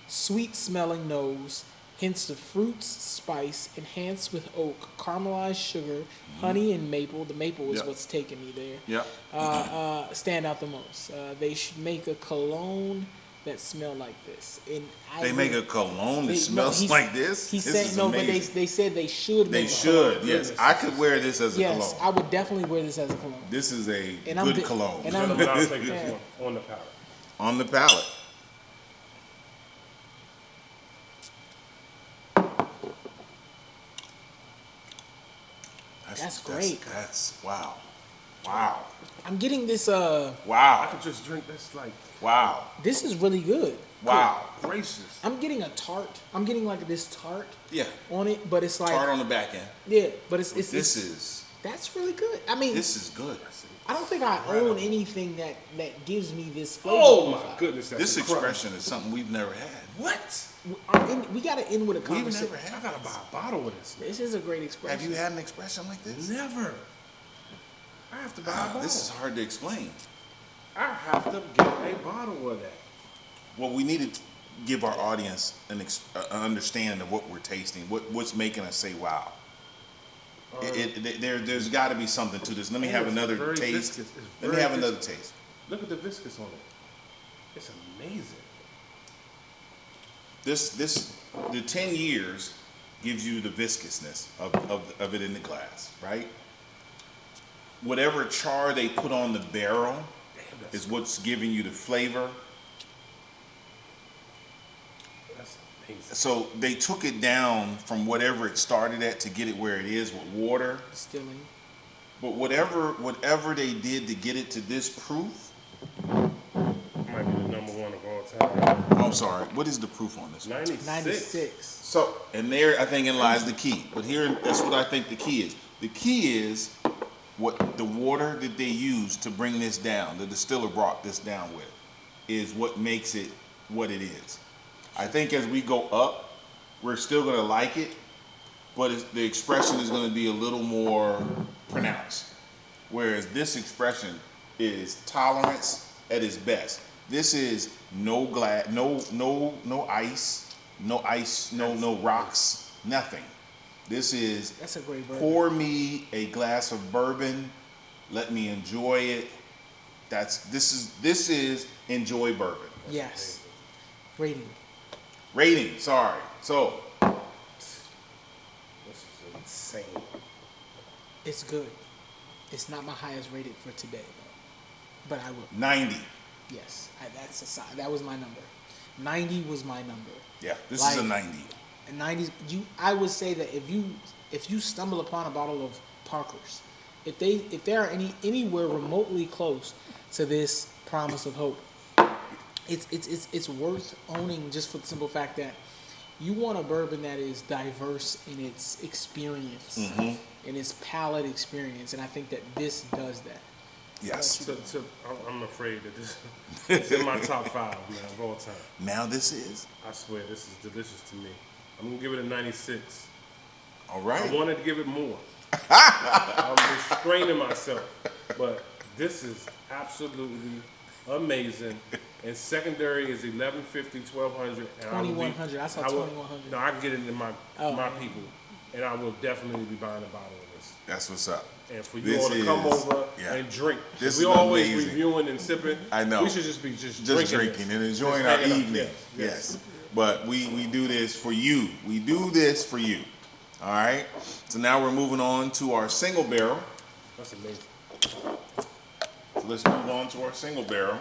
sweet smelling nose, hints of fruits, spice, enhanced with oak, caramelized sugar, honey, and maple. The maple is Yep. what's taking me there. Yep. Stand out the most. They should make a cologne that smell like this. And They make a cologne that They- no, smells he's- like this. He This said is no, but amazing. they said they should. They make a should. cologne. Yes, I could wear this as a Yes, I cologne. would definitely wear this as a cologne. This is a And I'm good bi- cologne. and I'm- But I'll take this Yeah. one on the palate. On the palate. That's great. That's wow. Wow. I'm getting this. I Wow. could just drink this like Wow. This is really good. Wow. gracious. I'm getting a tart. I'm getting like this tart Yeah. on it, but it's like Tart on the back end. yeah, but it's This is that's really good. I mean, this is good. I don't think I own anything that gives me this flavor. Oh my goodness, that's This incredible. expression is something we've never had. What? We got to end with a We've conversation. never had. I gotta buy a bottle of this. This is a great expression. Have you had an expression like this? Never. I have to buy a bottle. This is hard to explain. I have to get a bottle of that. Well, we need to give our audience an understanding of what we're tasting, what's making us say wow. There's got to be something to this. Let me And have it's another very taste. viscous. It's Let me very have another viscous. taste. Look at the viscous on it. It's amazing. The 10 years gives you the viscousness of it in the glass, right? Whatever char they put on the barrel is what's giving you the flavor. That's amazing. So they took it down from whatever it started at to get it where it is with water. Distilling. But whatever they did to get it to this proof, Might be the number one of all time. I'm sorry, what is the proof on this? 96. 96. So, and there I think lies the key. But here, that's what I think the key is. The key is what the water that they used to bring this down, the distiller brought this down with, is what makes it what it is. I think as we go up, we're still gonna like it, but the expression is gonna be a little more pronounced. Whereas this expression is tolerance at its best. This is no glass, no ice, no rocks, nothing. This is That's a great bourbon. pour me a glass of bourbon, let me enjoy it. This is enjoy bourbon. Yes. Rating. Rating, sorry. So This is insane. It's good. It's not my highest rated for today, though. But I will. 90. Yes. That was my number. 90 was my number. Yeah, this is a Like- 90. And 90s. I would say that if you stumble upon a bottle of Parker's, if they are anywhere remotely close to this Promise of Hope, it's worth owning just for the simple fact that you want a bourbon that is diverse in its experience, in its palate experience, and I think that this does that. Yes. I'm afraid that this is in my top 5 man, of all time. Now this is. I swear this is delicious to me. I'm gonna give it a 96. All I right. wanted to give it more. I'm restraining myself. But this is absolutely amazing. And secondary is 1150, 1200. 2100. I saw 2100. No, I can get it in my Oh. people, and I will definitely be buying a bottle of this. That's what's up. And for you This all to come is- over yeah. and drink. This We is always amazing. reviewing and sipping. I know. We should just be Just drinking and enjoying Just our hanging out. evening. Yes, Yes. But we do this for you. We do this for you. All right. So now we're moving on to our single barrel. That's amazing. So let's move on to our single barrel.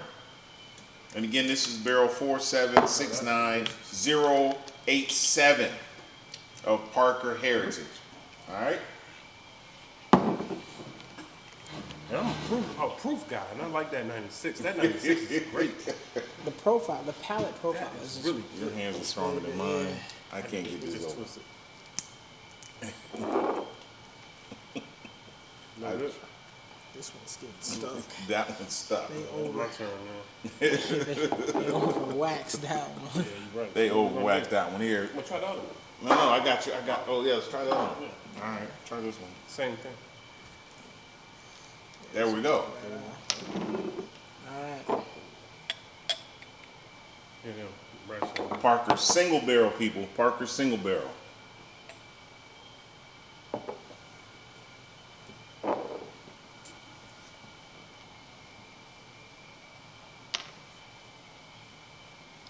And again, this is barrel 4769087 of Parker Heritage. All right. And I'm a proof guy, and I like that 96. That 96 is great. The profile, the palate profile That is is just really Your good. hands are stronger than mine. I can't get this Just over. twist it. No good. This one's getting stuck. That one's stuck. They My over, turn now. they over waxed that one. Yeah, you're right. They overwhacked that one here. I'm gonna try the other one. No, I got you. Oh, yeah, let's try that one. All right, try this one. Same thing. There we go. All right. Yeah, right. So Parker single barrel, people. Parker single barrel.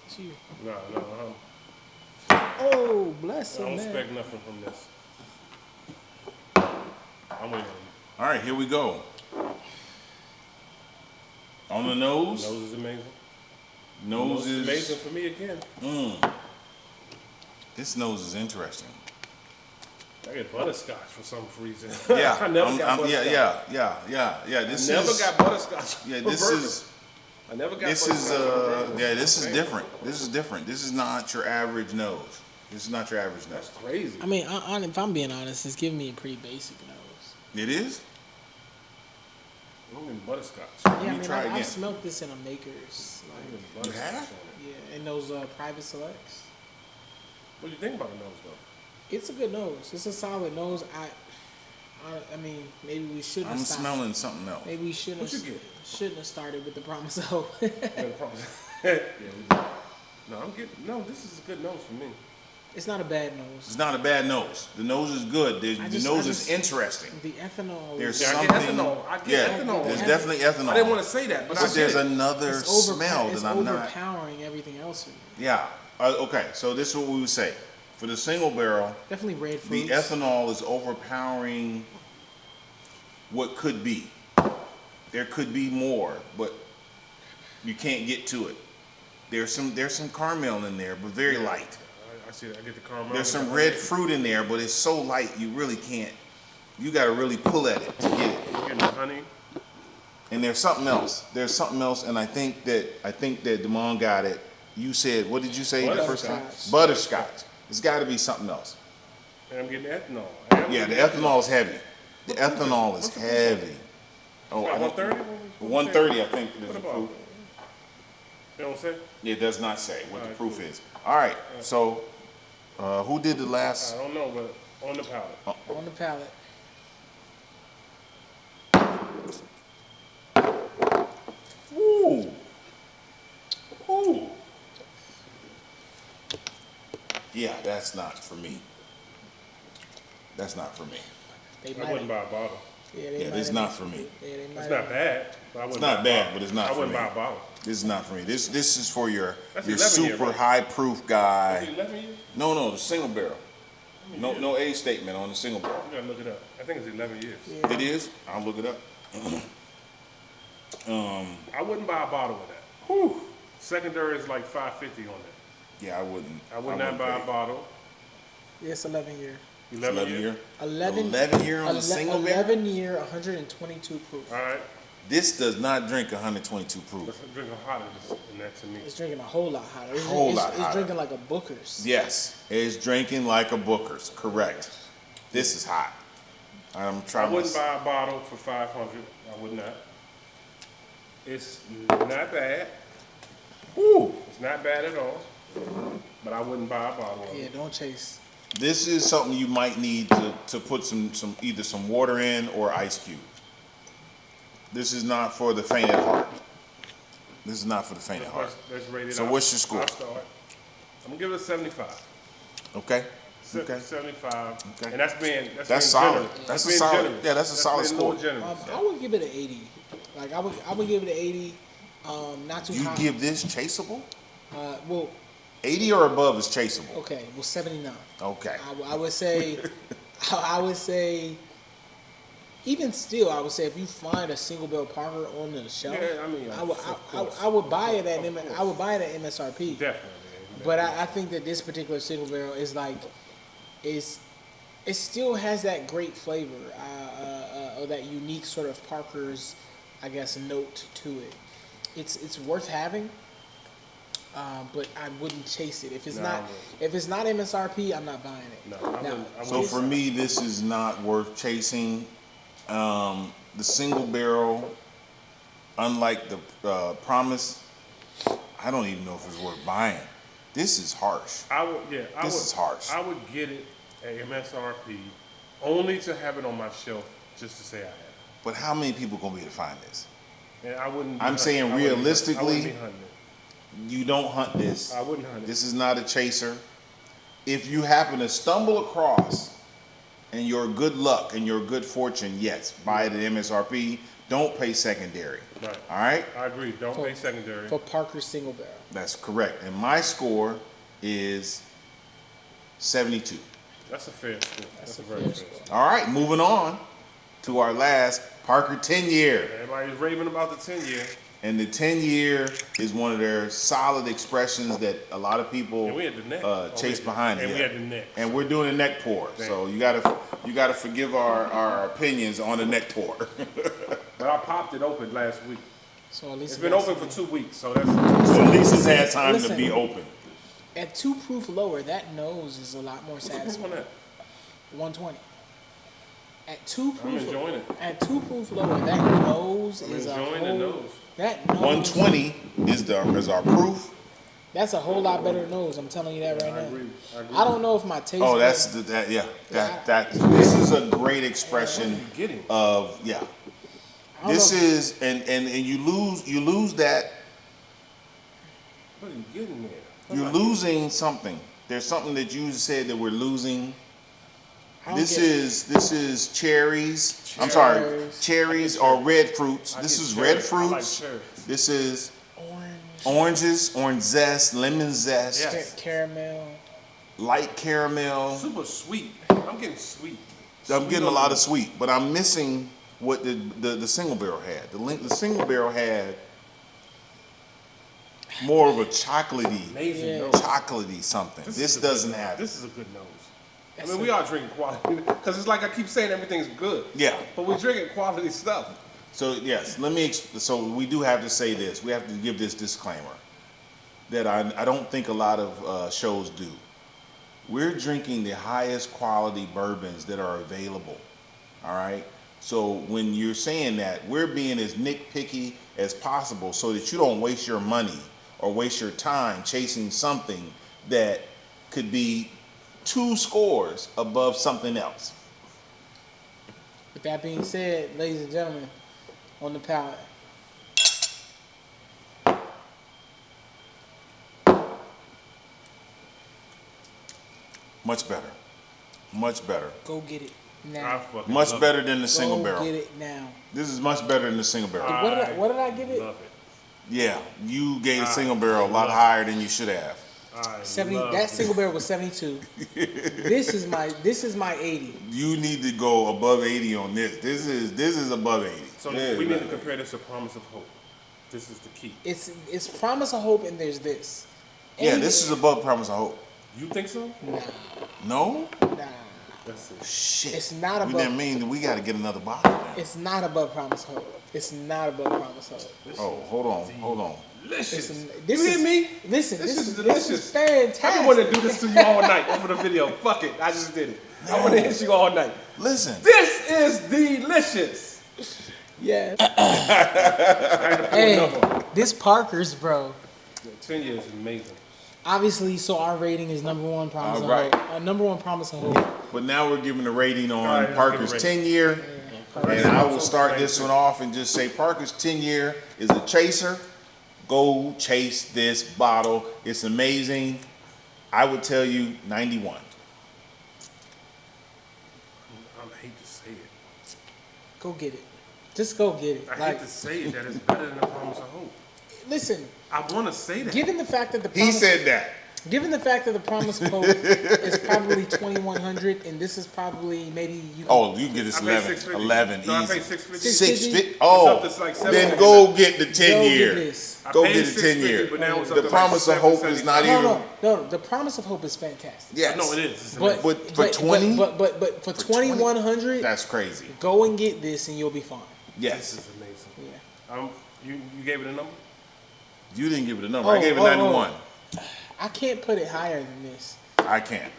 It's you. no. Oh, bless I don't him, man. expect nothing from this. I'm waiting. All right, here we go. On the nose. Nose is amazing. Nose is amazing for me again. This nose is interesting. I get butterscotch for some reason. Yeah, I never got butterscotch. yeah. This Never is got butterscotch. yeah. for This bourbon. is I never got this is butterscotch for bourbon. yeah. This is Okay. different. This is different. This is not your average nose. This is not your average That's nose. crazy. I mean, if I'm being honest, it's giving me a pretty basic nose. It is. I'm getting butterscotch. Yeah, I me mean, try I've again. smelled this in a Maker's. I'm Like, getting butterscotch have? on it. yeah, in those private selects. What do you think about the nose, though? It's a good nose. It's a solid nose. I mean, maybe we shouldn't I'm have stopped. smelling something else. Maybe we shouldn't What you have, get? shouldn't have started with the promise of hope. Yeah, we do. No, this is a good nose for me. It's not a bad nose. It's not a bad nose. The nose is good. The I nose just- is interesting. The ethanol. There's Yeah, I something. get ethanol. I get yeah, ethanol. there's Yeah. definitely ethanol. I didn't want to say that, but I But get there's it. another it's smell it's that I'm not. overpowering everything else in it. Yeah. Okay. So this is what we would say for the single barrel. Definitely red The fruits. ethanol is overpowering what could be. There could be more, but you can't get to it. There's some caramel in there, but very light. I see that. I get the caramel. There's some red fruit in there, but it's so light you really can't. You got to really pull at it to get it. I'm getting the honey. And there's something else. There's something else, and I think that Damon got it. You said, what did you say the first time? Butterscotch. Butterscotch. It's got to be something else. And I'm getting ethanol. Yeah, the ethanol is heavy. The ethanol is heavy. Oh, I About don't. 130? 130, I think. Is What the about? proof. You know what I'm saying? It does not say what the Alright, proof cool. is. All right. So, who did the last? I don't know, but on the palate. On the palate. Ooh. Ooh. Yeah, that's not for me. That's not for me. They I might wouldn't buy a bottle. Yeah, Yeah, this is not for me. Yeah, they might It's not bad. But I wouldn't It's buy not a bad, bottle. but it's not I for wouldn't me. buy a bottle. This is not for me. This is for your That's your 11 year, super right? high proof guy. 11 years? No, the single barrel. No age statement on the single barrel. You gotta look it up. I think it's 11 years. Yeah. It is. I'll look it up. I wouldn't buy a bottle of that. Whew. Secondary is like $5.50 on that. Yeah, I wouldn't. I would not buy a bottle. Yeah, it's 11 year. 11 year. 11 year on the single barrel. 11 year, 122 proof. All right. This does not drink 122 proof. Let's drink a hotter than that to me. It's drinking a whole lot hotter. It's, Whole it's, lot it's hotter. drinking like a Booker's. Yes, it's drinking like a Booker's. Correct. This is hot. I'm I trying. wouldn't buy a bottle for $500. I would not. It's not bad. Ooh. It's not bad at all. But I wouldn't buy a bottle of Yeah, it. don't chase. This is something you might need to put some either some water in or ice cube. This is not for the faint at heart. This is not for the faint at heart. Let's rate it So out. what's your score? I'll start. I'm gonna give it a 75. Okay. Okay. 75. Okay. And that's being solid. generous. That's a being solid. generous. Yeah, that's a solid being a little score. generous. I would give it an 80. Like I would give it an 80. Not too You high. give this chaseable? Well, 80 or above is chaseable. okay. Well, 79. Okay. I would say, I would say, even still, I would say if you find a single barrel Parker on the shelf, Yeah, I mean, I would buy it at I would buy it at MSRP. Definitely. But I think that this particular single barrel is like, it still has that great flavor, or that unique sort of Parker's, I guess, note to it. It's worth having. But I wouldn't chase it if it's not MSRP. I'm not buying it. No, I wouldn't. So for me, this is not worth chasing. The single barrel, unlike the Promise, I don't even know if it's worth buying. This is harsh. This is harsh. I would get it at MSRP only to have it on my shelf just to say I have it. But how many people gonna be able to find this? And I wouldn't. I'm saying realistically, I wouldn't be hunting it. you don't hunt this. I wouldn't hunt it. This is not a chaser. If you happen to stumble across and your good luck and your good fortune, yes, buy it at MSRP. Don't pay secondary. Right. All right? I agree. Don't pay secondary. For Parker's single barrel. That's correct. And my score is 72. That's a fair score. That's a a very fair fair score. score. All right, moving on to our last Parker 10-year. Everybody's raving about the 10-year. And the 10-year is one of their solid expressions that a lot of people And we had the neck. chase behind. And yeah. we had the neck. And we're doing a neck pour, so you gotta forgive our opinions on the neck pour. But I popped it open last week. So at least It's been open for 2 weeks, so that's So at least it's had time to Listen. be open. At 2 proof lower, that nose is a lot more what's on satisfying. that. 120. At 2 proof. I'm enjoying it. At 2 proof lower, that nose I'm is a enjoying the whole. nose. That nose. 120 is our proof. That's a whole lot better nose. I'm telling you that right I now. agree. I don't know if my taste. Oh, buds- this is a great expression Getting. of I don't This know. is and you lose that. What are you getting there? You're losing something. There's something that you said that we're losing. I don't This get- is cherries. I'm sorry, cherries or red fruits. This get is cherries. red I like fruits. cherries. This is orange. oranges, orange zest, lemon zest, Yes. Caramel. light caramel. Super sweet. I'm getting sweet. I'm getting a lot of sweet, but I'm missing what the single barrel had. The single barrel had more of a chocolatey, Amazing Yeah. nose. chocolatey something. This is a good doesn't nose. have it. This is a good nose. That's I mean, we are drinking quality because it's like I keep saying everything's good. Yeah. But we're drinking quality stuff. So yes, so we do have to say this. We have to give this disclaimer that I don't think a lot of shows do. We're drinking the highest quality bourbons that are available. All right. So when you're saying that, we're being as nitpicky as possible so that you don't waste your money or waste your time chasing something that could be 2 scores above something else. With that being said, ladies and gentlemen, on the palate. Much better. Much better. Go get it I now. fucking Much love better than the single Go barrel. get it now. This is much better than the single barrel. What did I give it. it? Love it. Yeah, you gave the single barrel a lot higher than you should have. I 70. love That it. single barrel was 72. This is my 80. You need to go above 80 on this. This is above 80. So Yeah, we need to man. compare this to Promise of Hope. This is the key. It's promise of hope, and there's this. Yeah, this is above Promise of Hope. You think so? Nah, No? nah. That's it. Shit. It's not We above- didn't mean that we got to get another bottle. Man. It's not above promise of hope. It's not above promise of hope. Oh, hold on. Delicious. Listen, You hear me? Listen, This this is is delicious. fantastic. I've been wanting to do this to you all night over the video. Fuck it. I just did it. I want to hit you all night. Listen. This is delicious. Yes. I had to pull Hey, another. this Parker's, bro. 10 years is amazing. Obviously, so our rating is number 1 promise All right. of hope. Number 1 promise of hope. But now we're giving a rating on All right, let's Parker's give a 10-year. And I will start this one off and just say Parker's 10-year is a chaser. Go chase this bottle. It's amazing. I would tell you 91. I hate to say it. Go get it. Just go get it. I hate to say it that it's better than the Promise of Hope. Listen. I want to say that. Given the fact that He said that. Given the fact that the Promise of Hope is probably 2,100, and this is probably maybe you. You can get this 11. 11 easy. I paid 650. 650. Oh, It's up to like then 700. go get the 10-year. Go Go get the 10-year. But now it's up The to Promise like of Hope is not even. No. The Promise of Hope is fantastic. Yes. No, it is. It's But amazing. for 20? But for 2,100, That's crazy. go and get this, and you'll be fine. This Yes. is amazing. Yeah. You gave it a number? You didn't give it a number. I gave it 91. I can't put it higher than this. I can't.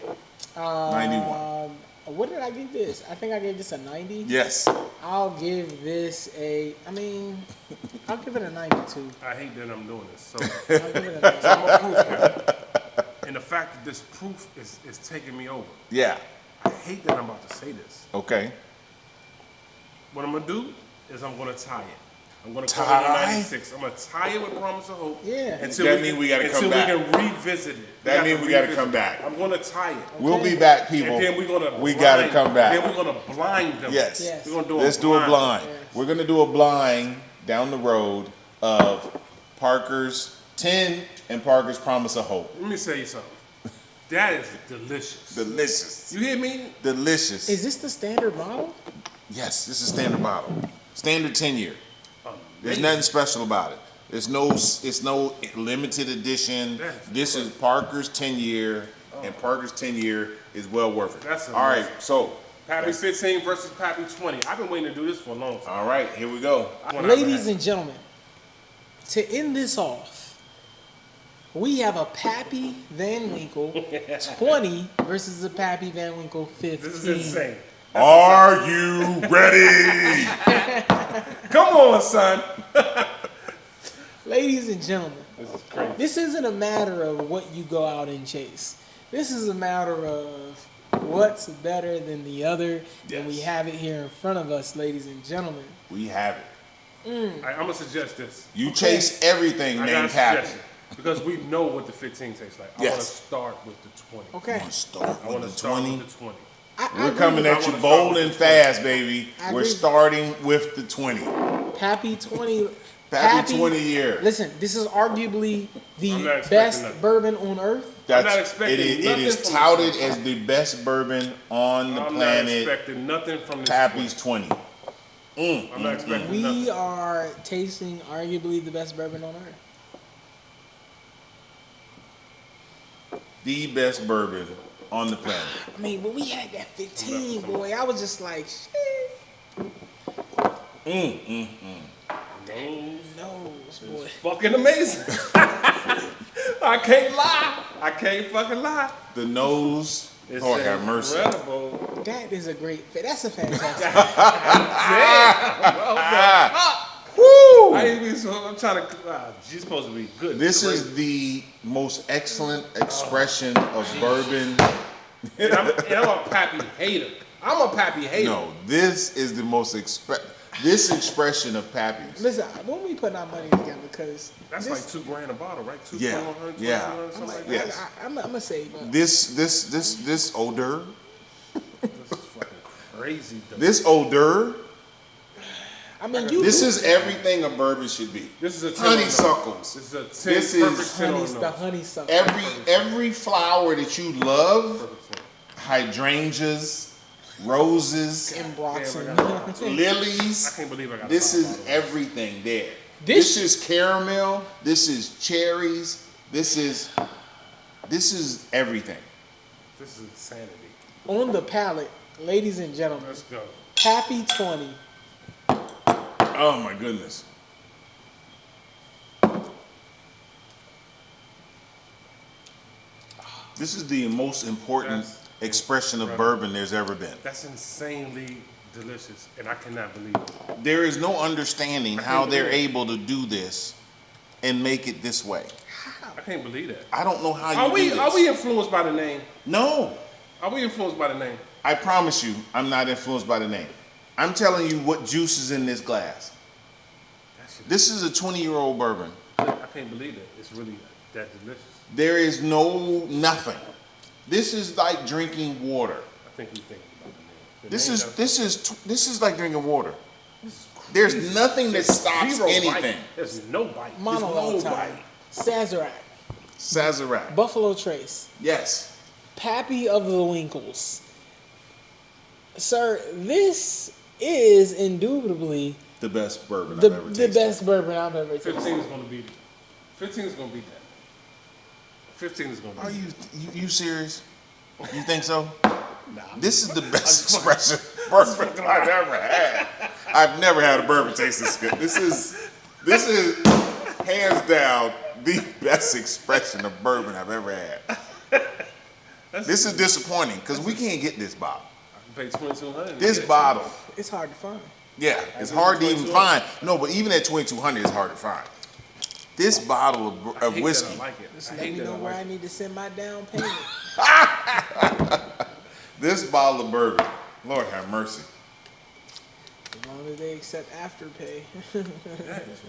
91. What did I give this? I think I gave this a 90. Yes. I'll give this I'll give it a 92. I hate that I'm doing this. So I'll give it a 92. I'm a proof guy. And the fact that this proof is taking me over. Yeah. I hate that I'm about to say this. Okay. What I'm going to do is I'm going to tie it. I'm going to call Tie? it a 96. I'm going to tie it with Promise of Hope. Yeah. That means we gotta come back. Until we can revisit it. That means we gotta revisit come it. back. I'm going to tie it. We'll be back, people. And then we're going to We gotta come back. Then we're going to blind them. Yes. Yes. We're going to do Let's do a blind. Yes. We're gonna do a blind down the road of Parker's 10 and Parker's Promise of Hope. Let me tell you something. That is delicious. Delicious. You hear me? Delicious. Is this the standard model? Yes, this is standard bottle. Standard 10-year. There's Amazing. nothing special about it. It's no limited edition. That's This is Parker's 10-year, and Parker's 10-year is well worth it. That's all right. amazing. So, Pappy 15 versus Pappy 20. I've been waiting to do this for a long time. all right, here we go. Ladies and gentlemen, to end this off, we have a Pappy Van Winkle 20 versus a Pappy Van Winkle 15. This is insane. Are you ready? Come on, son. Ladies and gentlemen, This is crazy. this isn't a matter of what you go out and chase. This is a matter of what's better than the other, and we Yes. have it here in front of us, ladies and gentlemen. We have it. I'm going to suggest this. You chase everything I got a named Pappy. suggestion. Because we know what the 15 tastes like. I want to Yes. start with the 20. Okay. I'm gonna start I want with to the start 20. with the 20. I We're agree coming with at I you wanna bold start and with fast, baby. I We're agree. starting with the 20. Pappy 20. Pappy 20 year. Listen, this is arguably I'm not the expecting best nothing. bourbon on earth. I'm not expecting it nothing is from touted this. as the best bourbon on the I'm not planet. expecting nothing from this. Pappy's 20. I'm not expecting We nothing. are tasting arguably the best bourbon on earth. The best bourbon on the planet. I mean, when we had that 15, boy, I was just like, shit. Nose, boy. Fucking amazing. I can't lie. I can't fucking lie. The nose. It's Lord have mercy. incredible. That is a great fit. That's a fantastic. Woo! I'm trying to. She's supposed to be good. This is the most excellent expression of bourbon. And I'm a Pappy hater. I'm a Pappy hater. No, this is the most this expression of Pappy's. Listen, when we putting our money together, because That's like $2,000 a bottle, right? $2,100, Yeah. $2,100, something like that. Yes. I'm gonna save up. This odor, This is fucking crazy. Though. this odor, I mean, you. this is everything a bourbon should be. This is a 10 honeysuckles. This is a 10 This is perfect 10 on the those. honeysuckle. Every flower that you love, Perfect 10. hydrangeas, roses, and Broxton. lilies. I can't believe I got This five is bottles. everything there. This- This is caramel. This is cherries. This is everything. This is insanity. On the palate, ladies and gentlemen, Let's go. Pappy 20. Oh my goodness. This is the most important That's expression of incredible. bourbon there's ever been. That's insanely delicious, and I cannot believe it. There is no understanding how they're able to do this and make it this way. I can't believe that. I don't know how you Are do we this. are we influenced by the name? No. Are we influenced by the name? I promise you, I'm not influenced by the name. I'm telling you what juice is in this glass. This is a 20-year-old bourbon. I can't believe it. It's really that delicious. There is nothing. This is like drinking water. I think we think about it. This is like drinking water. There's nothing that stops anything. Bite. There's no bite. Monologue There's no time. bite. Sazerac. Buffalo Trace. Yes. Pappy of the Winkles. Sir, this is indubitably The best bourbon I've ever tasted. the best bourbon I've ever tasted. 15 is going to beat it. 15 is going to beat that. 15 is going to beat Are you serious? You think so? Nah, This is the best expression bourbon I've ever had. I've never had a bourbon taste this good. This is hands down the best expression of bourbon I've ever had. This is disappointing because we can't get this bottle. I can pay $2,200. This bottle, It's hard to find. yeah, it's hard to even find. No, but even at $2,200, it's hard to find. This bottle of whiskey. I like it. Just I let hate me that know I where like I it. need to send my down payment. This bottle of bourbon, Lord have mercy. As long as they accept Afterpay.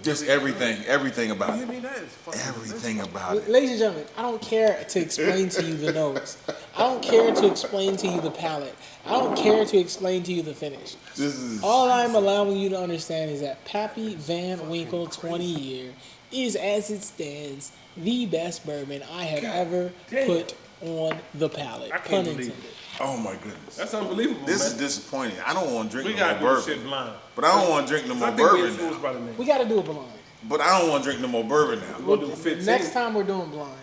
Just everything about You it. hear me? That is fucking Everything about it. Ladies and gentlemen, I don't care to explain to you the notes. I don't care to explain to you the palate. I don't care to explain to you the finish. This is All I'm allowing you to understand is that Pappy Van Winkle 20-year is, as it stands, the best bourbon I have ever damn. put on the palate. I can't Pun believe intended. oh my goodness. That's unbelievable, This man. is disappointing. I don't want to drink We no got to more do this bourbon. shit blind. But I don't want to drink no I more think we're bourbon influenced now. by the name. We got to do it blind. But I don't want to drink no more bourbon now. We'll do 15. Next time we're doing blind.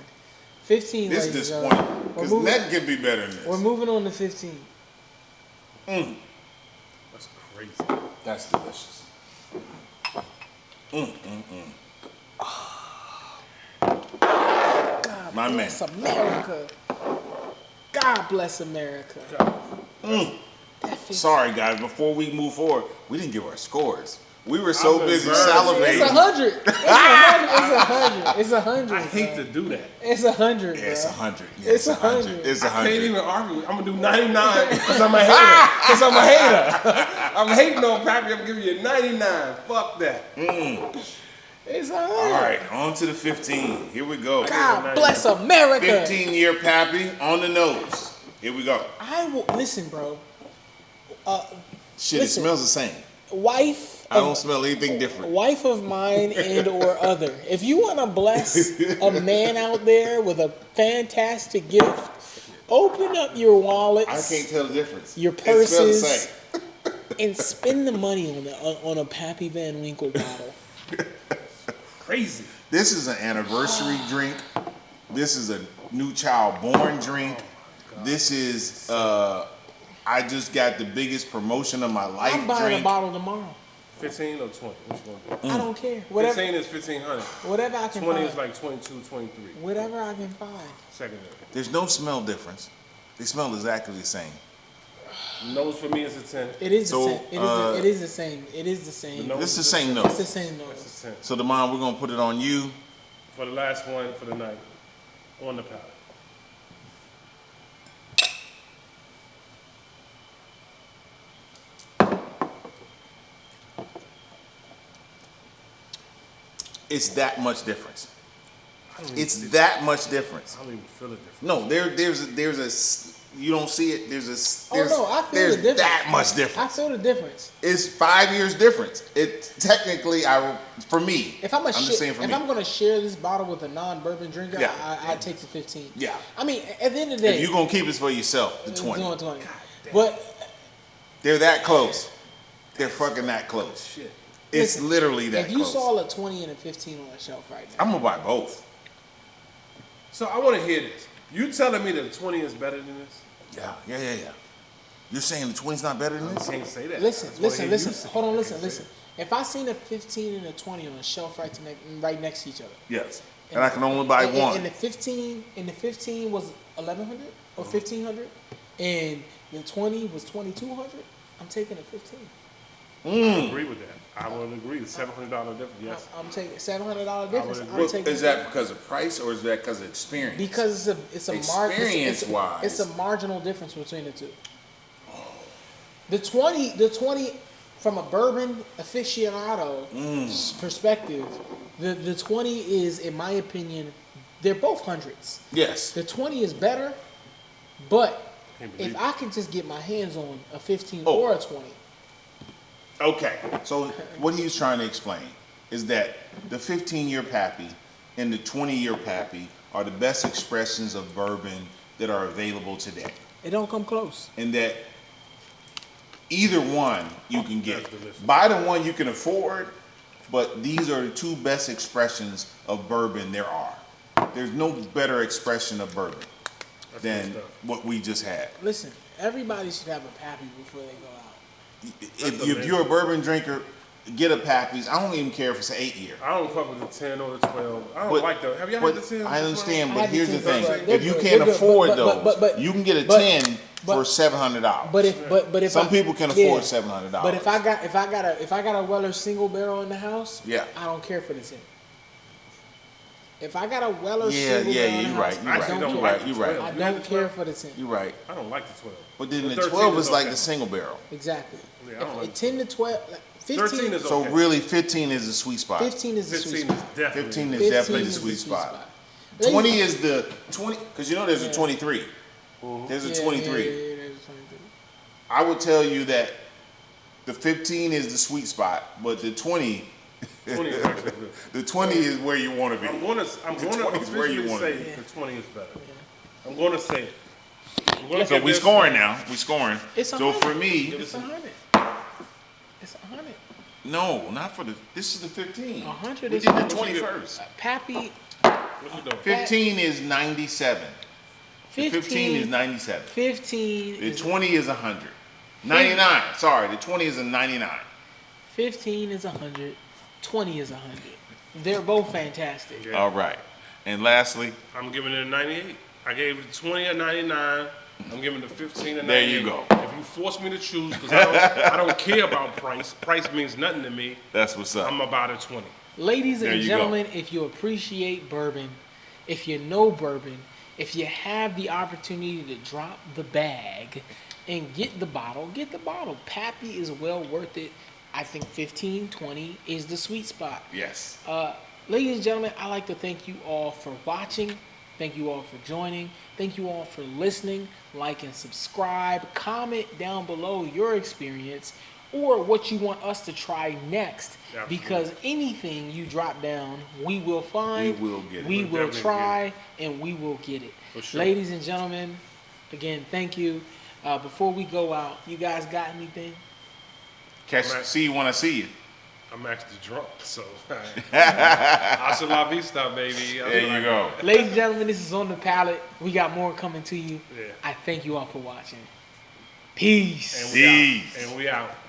15, This is ladies and disappointing. gentlemen. Because We're moving- nothing can be better than We're this. moving on to 15. That's crazy. That's delicious. God My bless man. America. God bless America. That 15 Sorry, guys. Before we move forward, we didn't give our scores. We were so I'm busy embarrassed. It's salivating. 100. It's 100. I hate to do that. It's 100. Yeah, it's bro. 100. Yeah, It's it's 100. 100. It's I can't 100. even argue. I'm gonna do 99 because I'm a hater. Because I'm a hater. I'm hating on Pappy. I'm giving you a 99. Fuck that. It's 100. All right, on to the 15. Here we go. God bless America. 15-year Pappy on the nose. Here we go. I will listen, bro. Shit, Listen. it smells the same. Wife. I don't smell anything different. Wife of mine and or other. If you want to bless a man out there with a fantastic gift, open up your wallets. I can't tell the difference. Your It smells the purses, same. and spend the money on a Pappy Van Winkle bottle. Crazy. This is an anniversary drink. This is a new child born drink. This is I just got the biggest promotion of my life I'm buying drink. a bottle tomorrow. 15 or 20? What you gonna do? I don't care. Whatever, 15 is 1500. whatever I can 20 find. is like 22, 23. Whatever I can find. Secondary. There's no smell difference. They smell exactly the same. Nose for me is a 10. It is So, the same. It is the same. It is the same. No. This is the same It's the note. same That's note. a 10. So, Damon, we're going to put it on you. For the last one for the night. On the palate. It's that much difference. I don't even It's see- that much difference. I don't even feel it different. No, there's a you don't see it. There's Oh no, I feel there's the difference. that much I difference. feel the difference. It's 5 years difference. It technically, for me, If I'm just saying for if me. I'm gonna share this bottle with a non-bourbon drinker, Yeah. I take the 15. Yeah. I mean, at the end of the day, If you're gonna keep this for yourself, the it's 20. doing 20. But They're that close. They're fucking that close. Shit. It's Listen, literally that if you close. saw a 20 and a 15 on the shelf right now, I'm gonna buy both. So I want to hear this. You telling me that 20 is better than this? Yeah. You're saying the 20's not better than I this? can't say that. listen, That's what I hear you say. hold on, I listen, can't say listen. If I seen a 15 and a 20 on the shelf right next to each other, Yes. And I can only buy and, one. and the 15 was 1100 or 1500, and the 20 was 2200, I'm taking a 15. I agree with that. I would agree. The $700 difference, yes. I'm taking $700 difference. would I'm agree. taking Is that because of price or is that because of experience? because it's a Experience-wise. it's a marginal difference between the two. The 20 from a bourbon aficionado perspective, the 20 is, in my opinion, they're both hundreds. Yes. The 20 is better, but Can't believe if I could just get my hands on a 15 Oh. or a 20, Okay. So what he was trying to explain is that the 15-year Pappy and the 20-year Pappy are the best expressions of bourbon that are available today. it don't come close. And that either one you can get. That's delicious. Buy the one you can afford, but these are the two best expressions of bourbon there are. There's no better expression of bourbon That's than good stuff. what we just had. Listen, everybody should have a Pappy before they go out. If you're a bourbon drinker, get a Pappy's. I don't even care if it's an 8-year. I don't fuck with the 10 or the 12. I don't like them. Have y'all had the 10? I understand, I but had the here's the 10, thing: but they're if you good, can't they're good, afford but- those, you can get a but- 10 for $700. But if Some people can afford $700. But if I got a Weller single barrel in the house, Yeah. I don't care for the 10. If I got a Weller Yeah, single barrel in the you're house, right, I actually don't don't care. like you're the right. 12. I You had don't the care 12? for the 10. You're right. I don't like the 12. But then the 13 12 is like okay. the single barrel. Exactly. Yeah, I don't like 10 to 12, like 15, 13 is So okay. really, 15 is the sweet spot. 15 is the sweet 15 spot. is definitely. 15 is 15 definitely the is sweet spot. 20 20 is the 20, because you know there's a 23. There's a Yeah, 23. yeah, there's a 23. I would tell you that the 15 is the sweet spot, but the 20, 20 is actually good. the 20 is where you want to be. I'm going to 20 is where you officially wanna say be. the 20 is better. I'm going to say it. I'm gonna So give we this- scoring now. We scoring. It's So 100. for me, It's 100. It's 100. no, not for the. This is the 15. 100 We is did the 100. 21st. Pappy, What you doing? 15 is 97. The 15 is 97. 15 The is 20 is 100. 99. Sorry, the 20 is a 99. 15 is 100. 20 is 100. They're both fantastic. Yeah. All right. And lastly, I'm giving it a 98. I gave it 20 a 99. I'm giving the 15 a 98. There you go. If you force me to choose, because I don't care about price. Price means nothing to me. that's what's up. I'm about a 20. Ladies There and you gentlemen, if you appreciate bourbon, if you know bourbon, if you have the opportunity to drop the bag and get the bottle, get the bottle. Pappy is well worth it. I think 15, 20 is the sweet spot. Yes. Ladies and gentlemen, I'd like to thank you all for watching. Thank you all for joining. Thank you all for listening. Like and subscribe. Comment down below your experience or what you want us to try next. Absolutely. Because anything you drop down, we will find. We will get it. We We'll will definitely try, and we will get it. For sure. Ladies and gentlemen, again, thank you. Before we go out, you guys got anything? See you when I see you. I'm actually drunk, so. Hasta la vista, baby. There you go. Ladies and gentlemen, this is On the Palate. We got more coming to you. Yeah. I thank you all for watching. Peace. And we out. And we out.